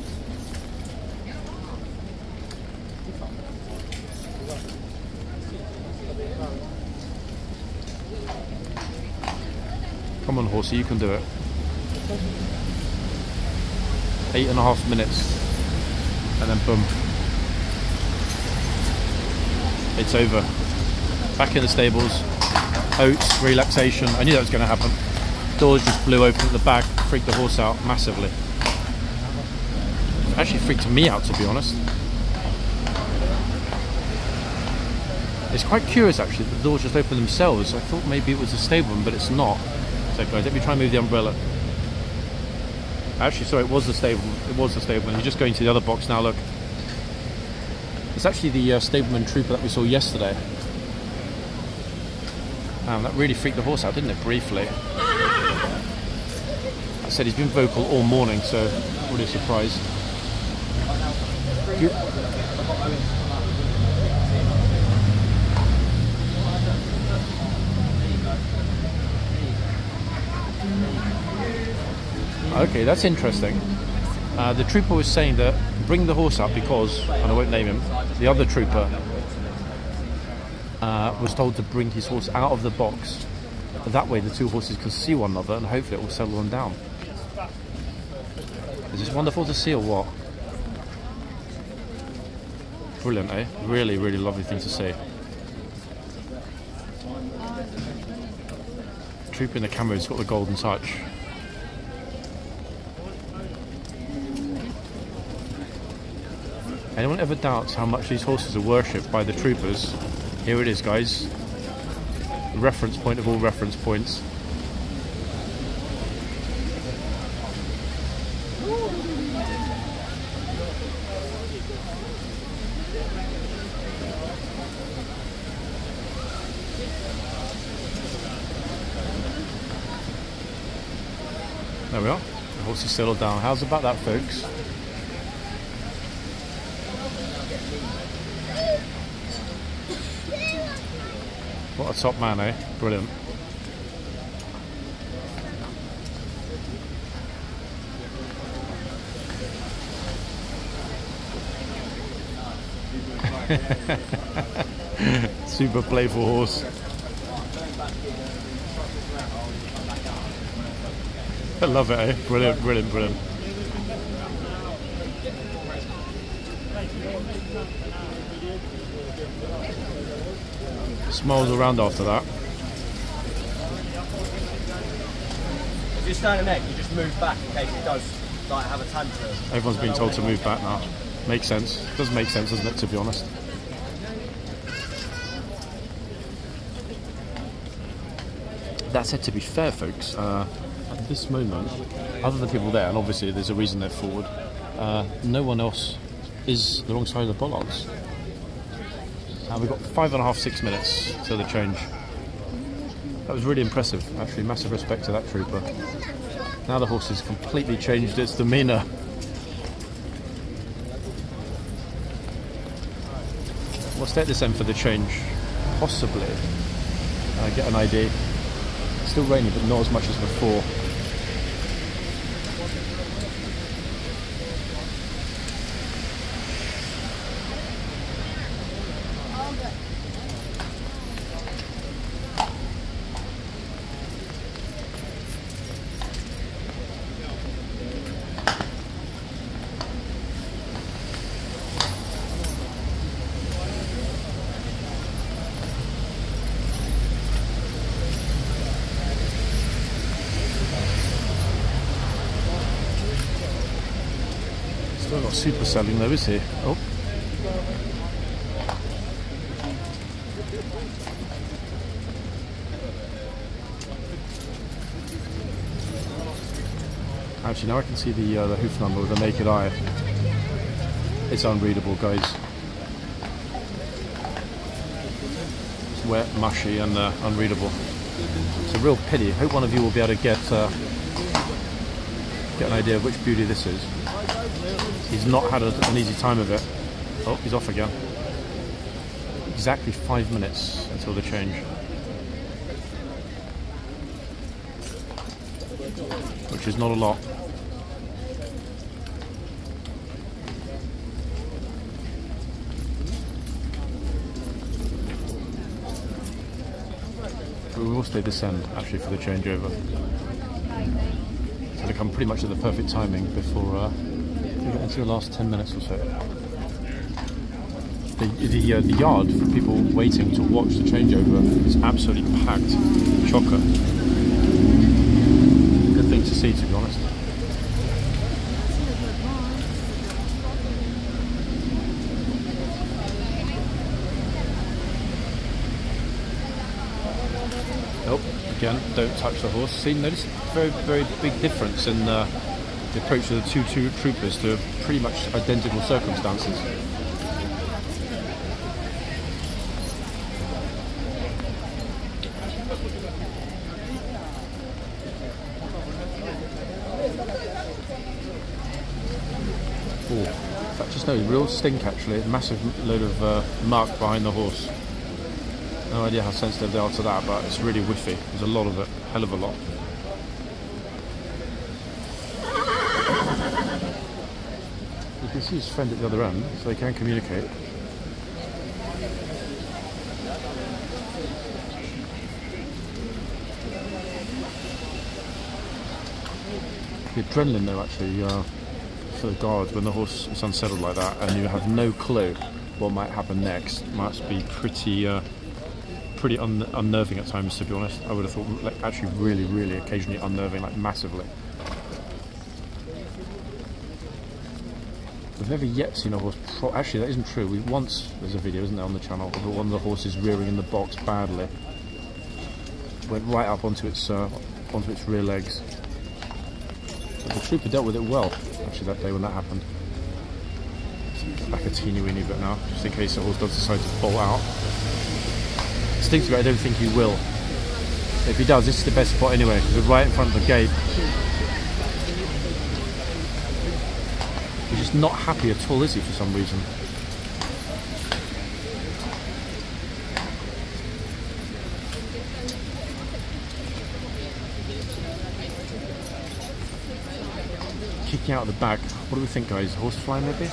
Come on, horsey, you can do it. 8.5 minutes, and then boom, it's over. Back in the stables, oats, relaxation. I knew that was going to happen. Doors just blew open at the back, freaked the horse out massively. Actually freaked me out, to be honest. It's quite curious actually that the doors just open themselves. I thought maybe it was a stableman, but it's not. So guys, let me try and move the umbrella. Actually, sorry, it was the stableman. It was the stableman. He's just going to the other box now, look. It's actually the stableman trooper that we saw yesterday. That really freaked the horse out, didn't it, briefly? I said he's been vocal all morning, so not really a surprise. Okay, that's interesting. The trooper was saying that bring the horse up because, and I won't name him, the other trooper was told to bring his horse out of the box. That way the two horses can see one another and hopefully it will settle them down. Is this wonderful to see or what? Brilliant, eh? Really, really lovely thing to see. The trooper in the camera has got the golden touch. Anyone ever doubts how much these horses are worshipped by the troopers? Here it is, guys. The reference point of all reference points. There we are. The horse is settled down. How's about that, folks? What a top man, eh? Brilliant. Super playful horse. I love it, eh? Brilliant, brilliant, brilliant. Smiles around after that. If you're standing there, you just move back in case it does like have a tantrum. Everyone's been told to move back now. Makes sense. Does make sense, doesn't it, to be honest? That said, to be fair, folks, at this moment, other than people there, and obviously there's a reason they're forward, no one else is the wrong side of the bollards. We've got 5.5, 6 minutes till the change. That was really impressive, actually. Massive respect to that trooper. Now the horse has completely changed its demeanour. We'll stay at this end for the change, possibly. Get an idea. It's still raining, but not as much as before. Still not super selling though, is he? Oh. Actually, now I can see the hoof number with the naked eye. It's unreadable, guys. It's wet, mushy, and unreadable. It's a real pity. Hope one of you will be able to get an idea of which beauty this is. He's not had an easy time of it. Oh, he's off again. Exactly 5 minutes until the change. Which is not a lot. But we will stay this end actually for the changeover. So they come pretty much at the perfect timing before we get into the last 10 minutes or so. The yard for people waiting to watch the changeover is absolutely packed. Chocker. Good thing to see, to be honest. Oh, again, don't touch the horse. See, notice very, very big difference in the approach of the two troopers to pretty much identical circumstances. In fact, just no, real stink actually. A massive load of muck behind the horse. No idea how sensitive they are to that, but it's really whiffy. There's a lot of it, hell of a lot. You can see his friend at the other end, so they can communicate. The adrenaline though actually for the guards when the horse is unsettled like that and you have no clue what might happen next must be pretty unnerving at times, to be honest. I would have thought like, actually really occasionally unnerving, like massively. We've never yet seen a horse actually that isn't true. There's a video, isn't there, on the channel of one of the horses rearing in the box badly. Went right up onto its rear legs. But the trooper dealt with it well, actually, that day when that happened. Get back a teeny weeny bit now, just in case the horse does decide to bolt out. Instinctively, I don't think he will. If he does, this is the best spot anyway, because we're right in front of the gate. He's just not happy at all, is he, for some reason? Kicking out of the back. What do we think, guys? Horsefly, maybe?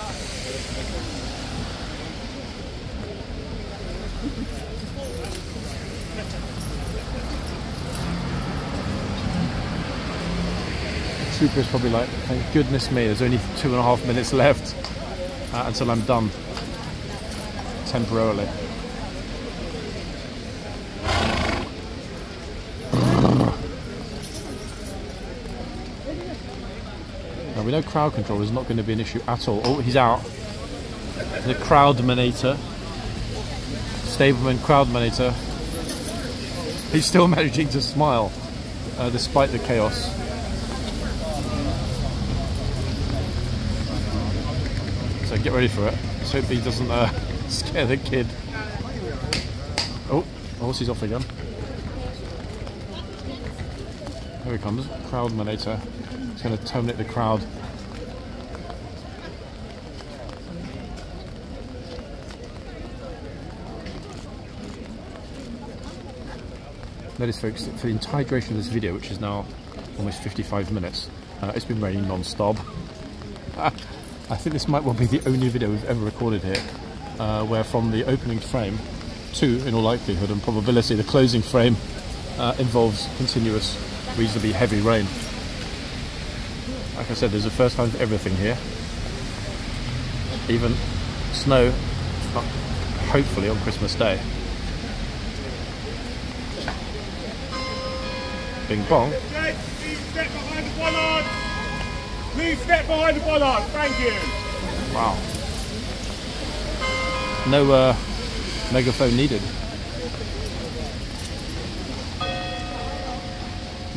The trooper's probably like, thank goodness me, there's only 2.5 minutes left until I'm done. Temporarily. Now we know crowd control is not going to be an issue at all. Oh, he's out. The crowdmanator. Stableman crowdmanator. He's still managing to smile despite the chaos. So get ready for it. Let's hope he doesn't scare the kid. Oh, the horse is off again. Here he comes, crowdmanator. He's going to terminate the crowd. Notice, folks, that for the entire duration of this video, which is now almost 55 minutes, it's been raining non-stop. I think this might well be the only video we've ever recorded here, where from the opening frame to, in all likelihood and probability, the closing frame involves continuous, reasonably heavy rain. Like I said, there's a first time for everything here. Even snow, hopefully on Christmas Day. Bing bong. Please step behind the bollard. Please step behind the bollard. Thank you. Wow. No megaphone needed.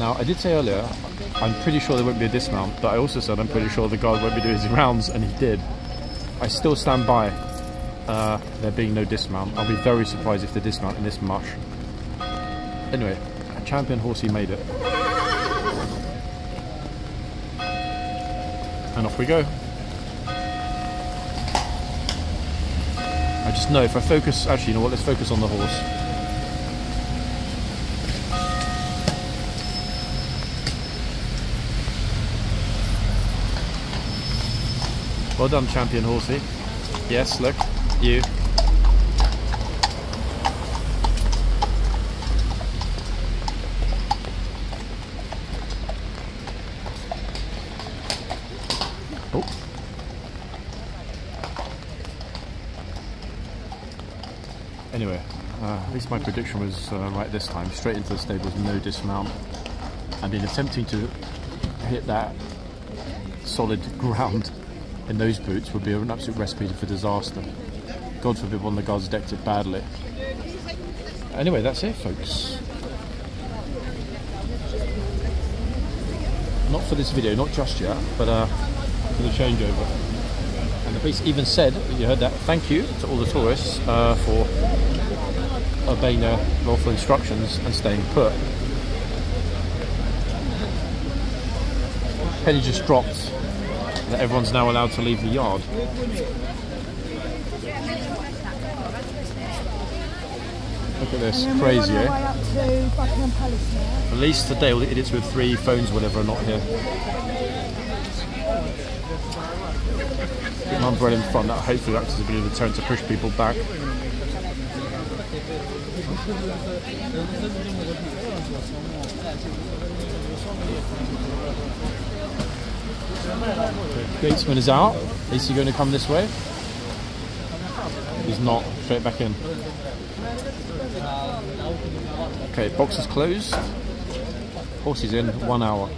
Now, I did say earlier, I'm pretty sure there won't be a dismount, but I also said I'm pretty sure the guard won't be doing his rounds, and he did. I still stand by there being no dismount. I'll be very surprised if they dismount in this mush. Anyway, a champion horsey made it. And off we go. I just know if I focus, actually, you know what, let's focus on the horse. Well done, champion horsey. Yes, look, you. Oh. Anyway, at least my prediction was right this time. Straight into the stables, no dismount. I've been attempting to hit that solid ground in those boots would be an absolute recipe for disaster. God forbid one of the guards decked it badly. Anyway, that's it, folks. Not for this video, not just yet, but for the changeover. And the police even said, you heard that, thank you to all the tourists for obeying their lawful instructions and staying put. Penny just dropped that everyone's now allowed to leave the yard. Look at this, crazy, eh? At least today all the idiots with 3 phones, whatever, are not here. Get an umbrella in front, that hopefully acts as a bit of a deterrent to push people back. Gatesman is out. Is he going to come this way? He's not. Straight back in. Okay, box is closed. Horse is in 1 hour.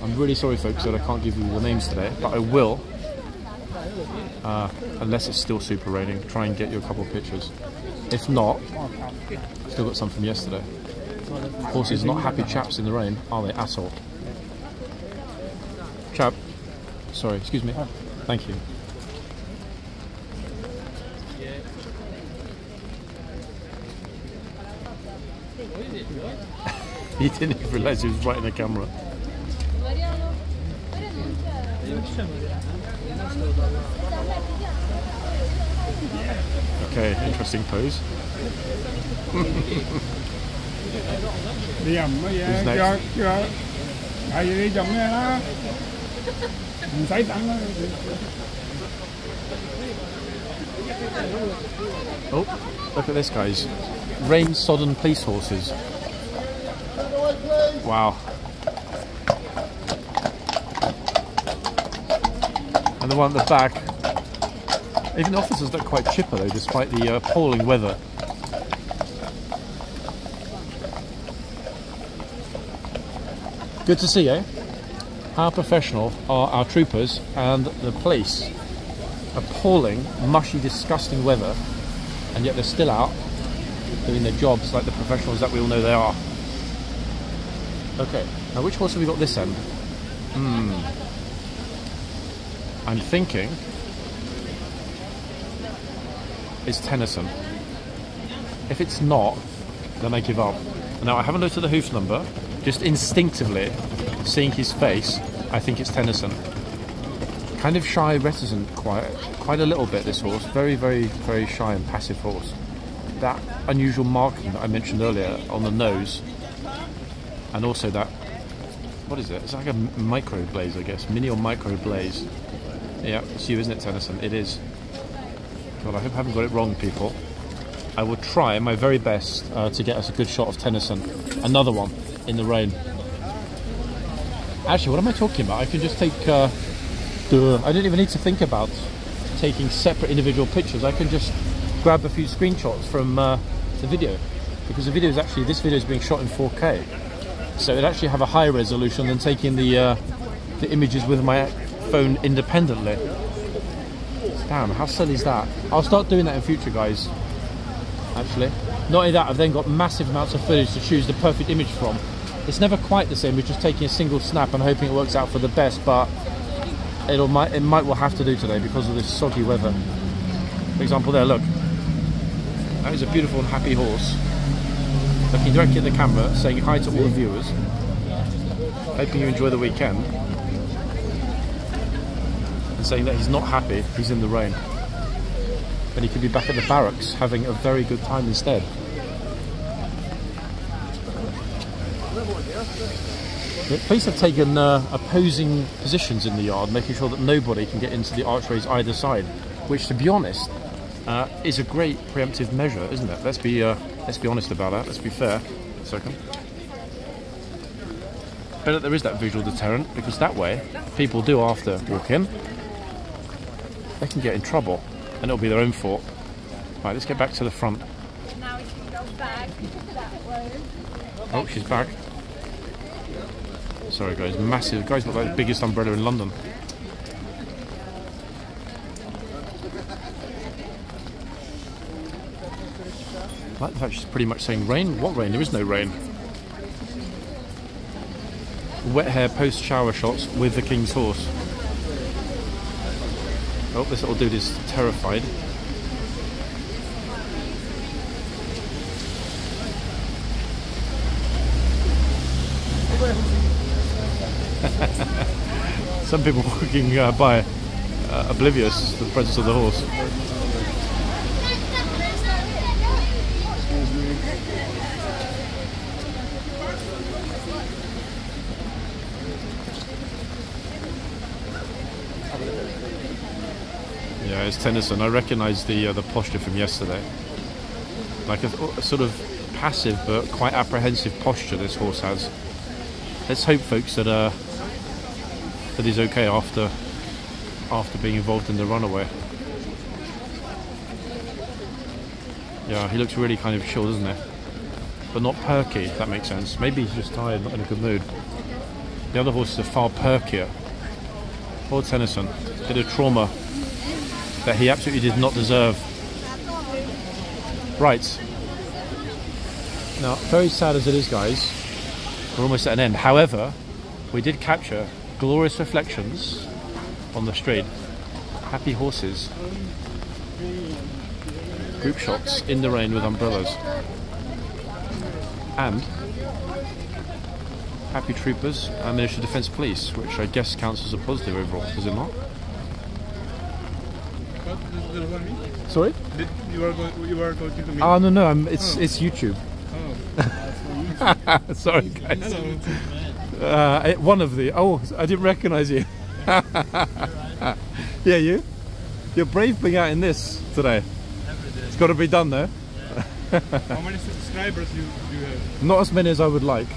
I'm really sorry, folks, that I can't give you the names today, but I will. Unless it's still super raining, try and get you a couple of pictures. If not, I've still got some from yesterday. Horses not happy chaps in the rain, are they, at all? Chap. Sorry, excuse me. Thank you. He didn't even realise he was right in the camera. Okay, interesting pose. Who's next? Oh, look at this, guys. Rain-sodden police horses. Wow. And the one at the back, even the officers look quite chipper though, despite the appalling weather. Good to see, eh? How professional are our troopers and the police. Appalling, mushy, disgusting weather, and yet they're still out doing their jobs like the professionals that we all know they are. Okay, now which horse have we got this end? I'm thinking it's Tennyson. If it's not, then I give up. Now I haven't looked at the hoof number, just instinctively seeing his face, I think it's Tennyson. Kind of shy, reticent, quite a little bit, this horse. Very, very, very shy and passive horse. That unusual marking that I mentioned earlier on the nose, and also that, what is it? It's like a micro blaze, I guess. Mini or micro blaze. Yeah, it's you, isn't it, Tennyson? It is. God, I hope I haven't got it wrong, people. I will try my very best to get us a good shot of Tennyson. Another one in the rain. Actually, what am I talking about? I can just take... I don't even need to think about taking separate individual pictures. I can just grab a few screenshots from the video. Because the video is actually... This video is being shot in 4K. So it'd actually have a higher resolution than taking the images with my phone independently. Damn, how silly is that? I'll start doing that in future, guys. Actually, not only that, I've then got massive amounts of footage to choose the perfect image from. It's never quite the same as just taking a single snap and hoping it works out for the best, but it might well have to do today because of this soggy weather. For example there, look. That is a beautiful and happy horse. Looking directly at the camera, saying hi to all the viewers. Hoping you enjoy the weekend. And saying that he's not happy, he's in the rain. And he could be back at the barracks having a very good time instead. The police have taken opposing positions in the yard, making sure that nobody can get into the archways either side, which, to be honest, is a great preemptive measure, isn't it? Let's be honest about that. Let's be fair. A second. Better that there is that visual deterrent, because that way, people do after walk in, they can get in trouble, and it'll be their own fault. Right, let's get back to the front. Now we can go back that way. Oh, she's back. Sorry guys, massive. The guy's got like the biggest umbrella in London. I like the fact she's pretty much saying rain. What rain? There is no rain. Wet hair post-shower shots with the King's horse. Oh, this little dude is terrified. Some people walking by oblivious to the presence of the horse. Yeah, it's Tennyson. I recognise the posture from yesterday. Like a sort of passive but quite apprehensive posture this horse has. Let's hope, folks, that that he's okay after being involved in the runaway. Yeah, he looks really kind of chill, doesn't he? But not perky, if that makes sense. Maybe he's just tired, not in a good mood. The other horses are far perkier. Poor Tennyson. Bit of trauma that he absolutely did not deserve. Right. Now, very sad as it is, guys, we're almost at an end. However, we did capture glorious reflections on the street. Happy horses. Group shots in the rain with umbrellas. And happy troopers and Ministry of Defence Police, which I guess counts as a positive overall, does it not? Sorry? You are going to me? Oh no, it's YouTube. Oh. Sorry guys. Hello. One of the... Oh, I didn't recognise you. Yeah, you're brave being out in this today. It's got to be done though. How many subscribers do you have? Not as many as I would like.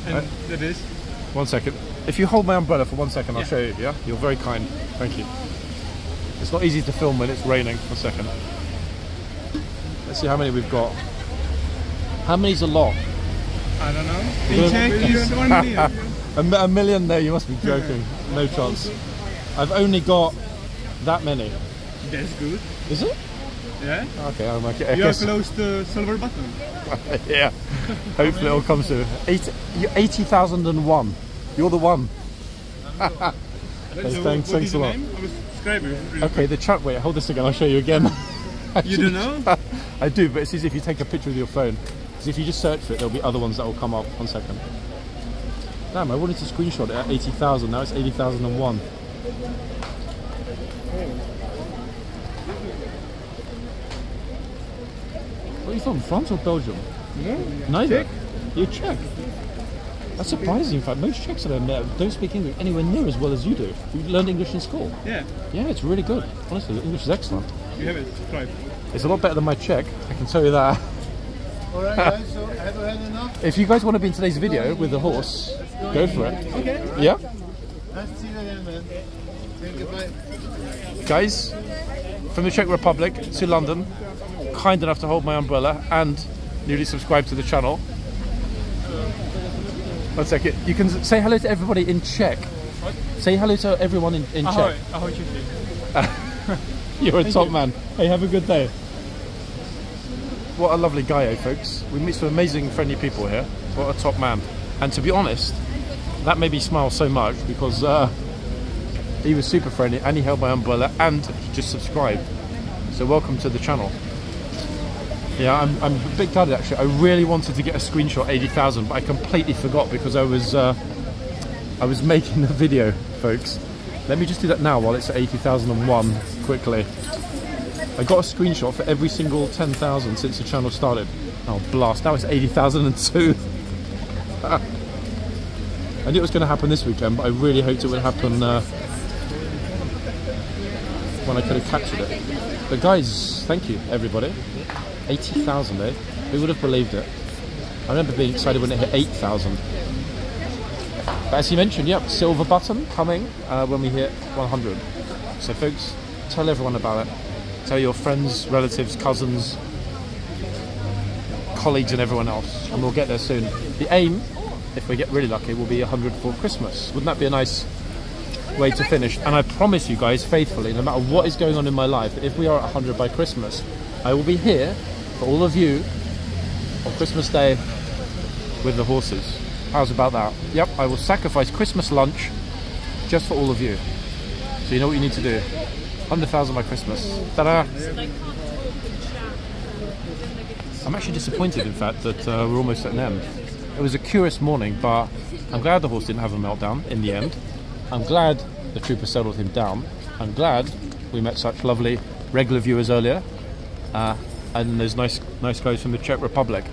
And that is? 1 second. If you hold my umbrella for 1 second, I'll show you, yeah? You're very kind. Thank you. It's not easy to film when it's raining. 1 second. Let's see how many we've got. How many's a lot? I don't know. In check is 1 million. A million? No, you must be joking. No chance. I've only got that many. That's good. Is it? Yeah. Okay, I'll make it. You are close to silver button. Yeah. Hopefully it'll come soon. 80,001. You're the one. Thanks a lot. Okay, the chat. Wait, hold this again. I'll show you again. You don't know? I do, but it's easy if you take a picture with your phone. Because if you just search for it, there'll be other ones that will come up. 1 second. Damn, I wanted to screenshot it at 80,000. Now it's 80,001. What are you from? France or Belgium? No. Neither. Czech. You're Czech. That's surprising. In fact, most Czechs that I met don't speak English anywhere near as well as you do. You learned English in school. Yeah. Yeah, it's really good. Honestly, English is excellent. You have it. Try. It's a lot better than my Czech, I can tell you that. Alright guys, so have you had enough? If you guys want to be in today's video with the horse, go for it. Okay. Yeah? Nice to see you again, man. Say goodbye. Guys, from the Czech Republic to London, kind enough to hold my umbrella and newly subscribed to the channel. 1 second. You can say hello to everybody in Czech. What? Say hello to everyone in Czech. Ahoy, Czech. You're a top man. Hey, have a good day. What a lovely guy, eh, folks? We meet some amazing, friendly people here. What a top man. And to be honest, that made me smile so much because he was super friendly and he held my umbrella and he just subscribed. So welcome to the channel. Yeah, I'm a bit gutted actually. I really wanted to get a screenshot 80,000, but I completely forgot because I was making the video, folks. Let me just do that now while it's at 80,001 quickly. I got a screenshot for every single 10,000 since the channel started. Oh blast, now it's 80,002. I knew it was going to happen this weekend, but I really hoped it would happen when I could have captured it. But guys, thank you everybody. 80,000, eh? Who would have believed it? I remember being excited when it hit 8,000. But as you mentioned, yep, silver button coming when we hit 100. So folks, tell everyone about it. Tell your friends, relatives, cousins, colleagues and everyone else, and we'll get there soon. The aim, if we get really lucky, will be 100 for Christmas. Wouldn't that be a nice way to finish? And I promise you guys faithfully, no matter what is going on in my life, if we are at 100 by Christmas, I will be here for all of you on Christmas Day with the horses. How's about that? Yep, I will sacrifice Christmas lunch just for all of you. So you know what you need to do. 100,000 by Christmas. Ta-da! I'm actually disappointed, in fact, that we're almost at an end. It was a curious morning, but I'm glad the horse didn't have a meltdown in the end. I'm glad the trooper settled him down. I'm glad we met such lovely regular viewers earlier. And there's nice guys from the Czech Republic.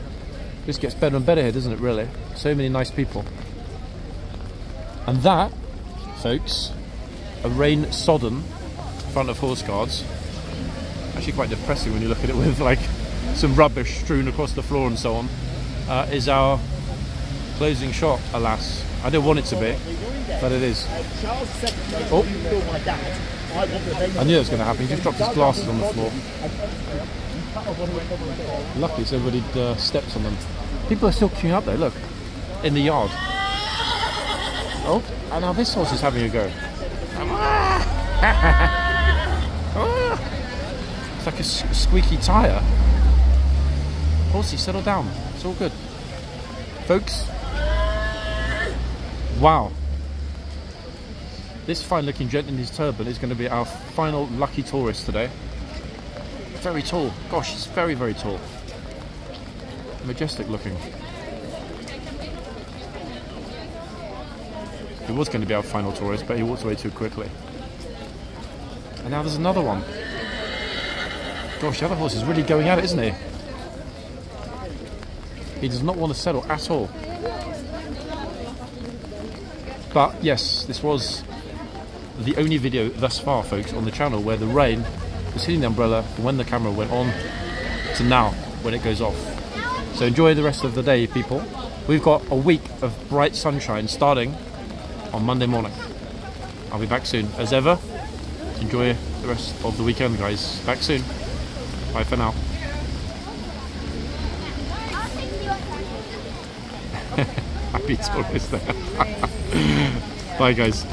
This gets better and better here, doesn't it, really? So many nice people. And that, folks, a rain-sodden front of horseguards. Actually quite depressing when you look at it with like some rubbish strewn across the floor and so on. Is our closing shot, alas. I don't want it to be, but it is. Oh, I knew it was going to happen. He just dropped his glasses on the floor. Luckily, so everybody stepped on them. People are still queuing up there, look, in the yard. Oh, and now this horse is having a go. It's like a squeaky tyre. Horsey, settle down. It's all good. Folks, wow. This fine looking gent in his turban is going to be our final lucky tourist today. Very tall. Gosh, he's very, very tall. Majestic looking. He was going to be our final tourist, but he walked away too quickly. And now there's another one. Gosh, the other horse is really going at it, isn't he? He does not want to settle at all. But yes, this was the only video thus far, folks, on the channel where the rain was hitting the umbrella from when the camera went on to now when it goes off. So enjoy the rest of the day, people. We've got a week of bright sunshine starting on Monday morning. I'll be back soon. As ever, enjoy the rest of the weekend, guys. Back soon. Bye for now. Happy tourist there. Bye, guys.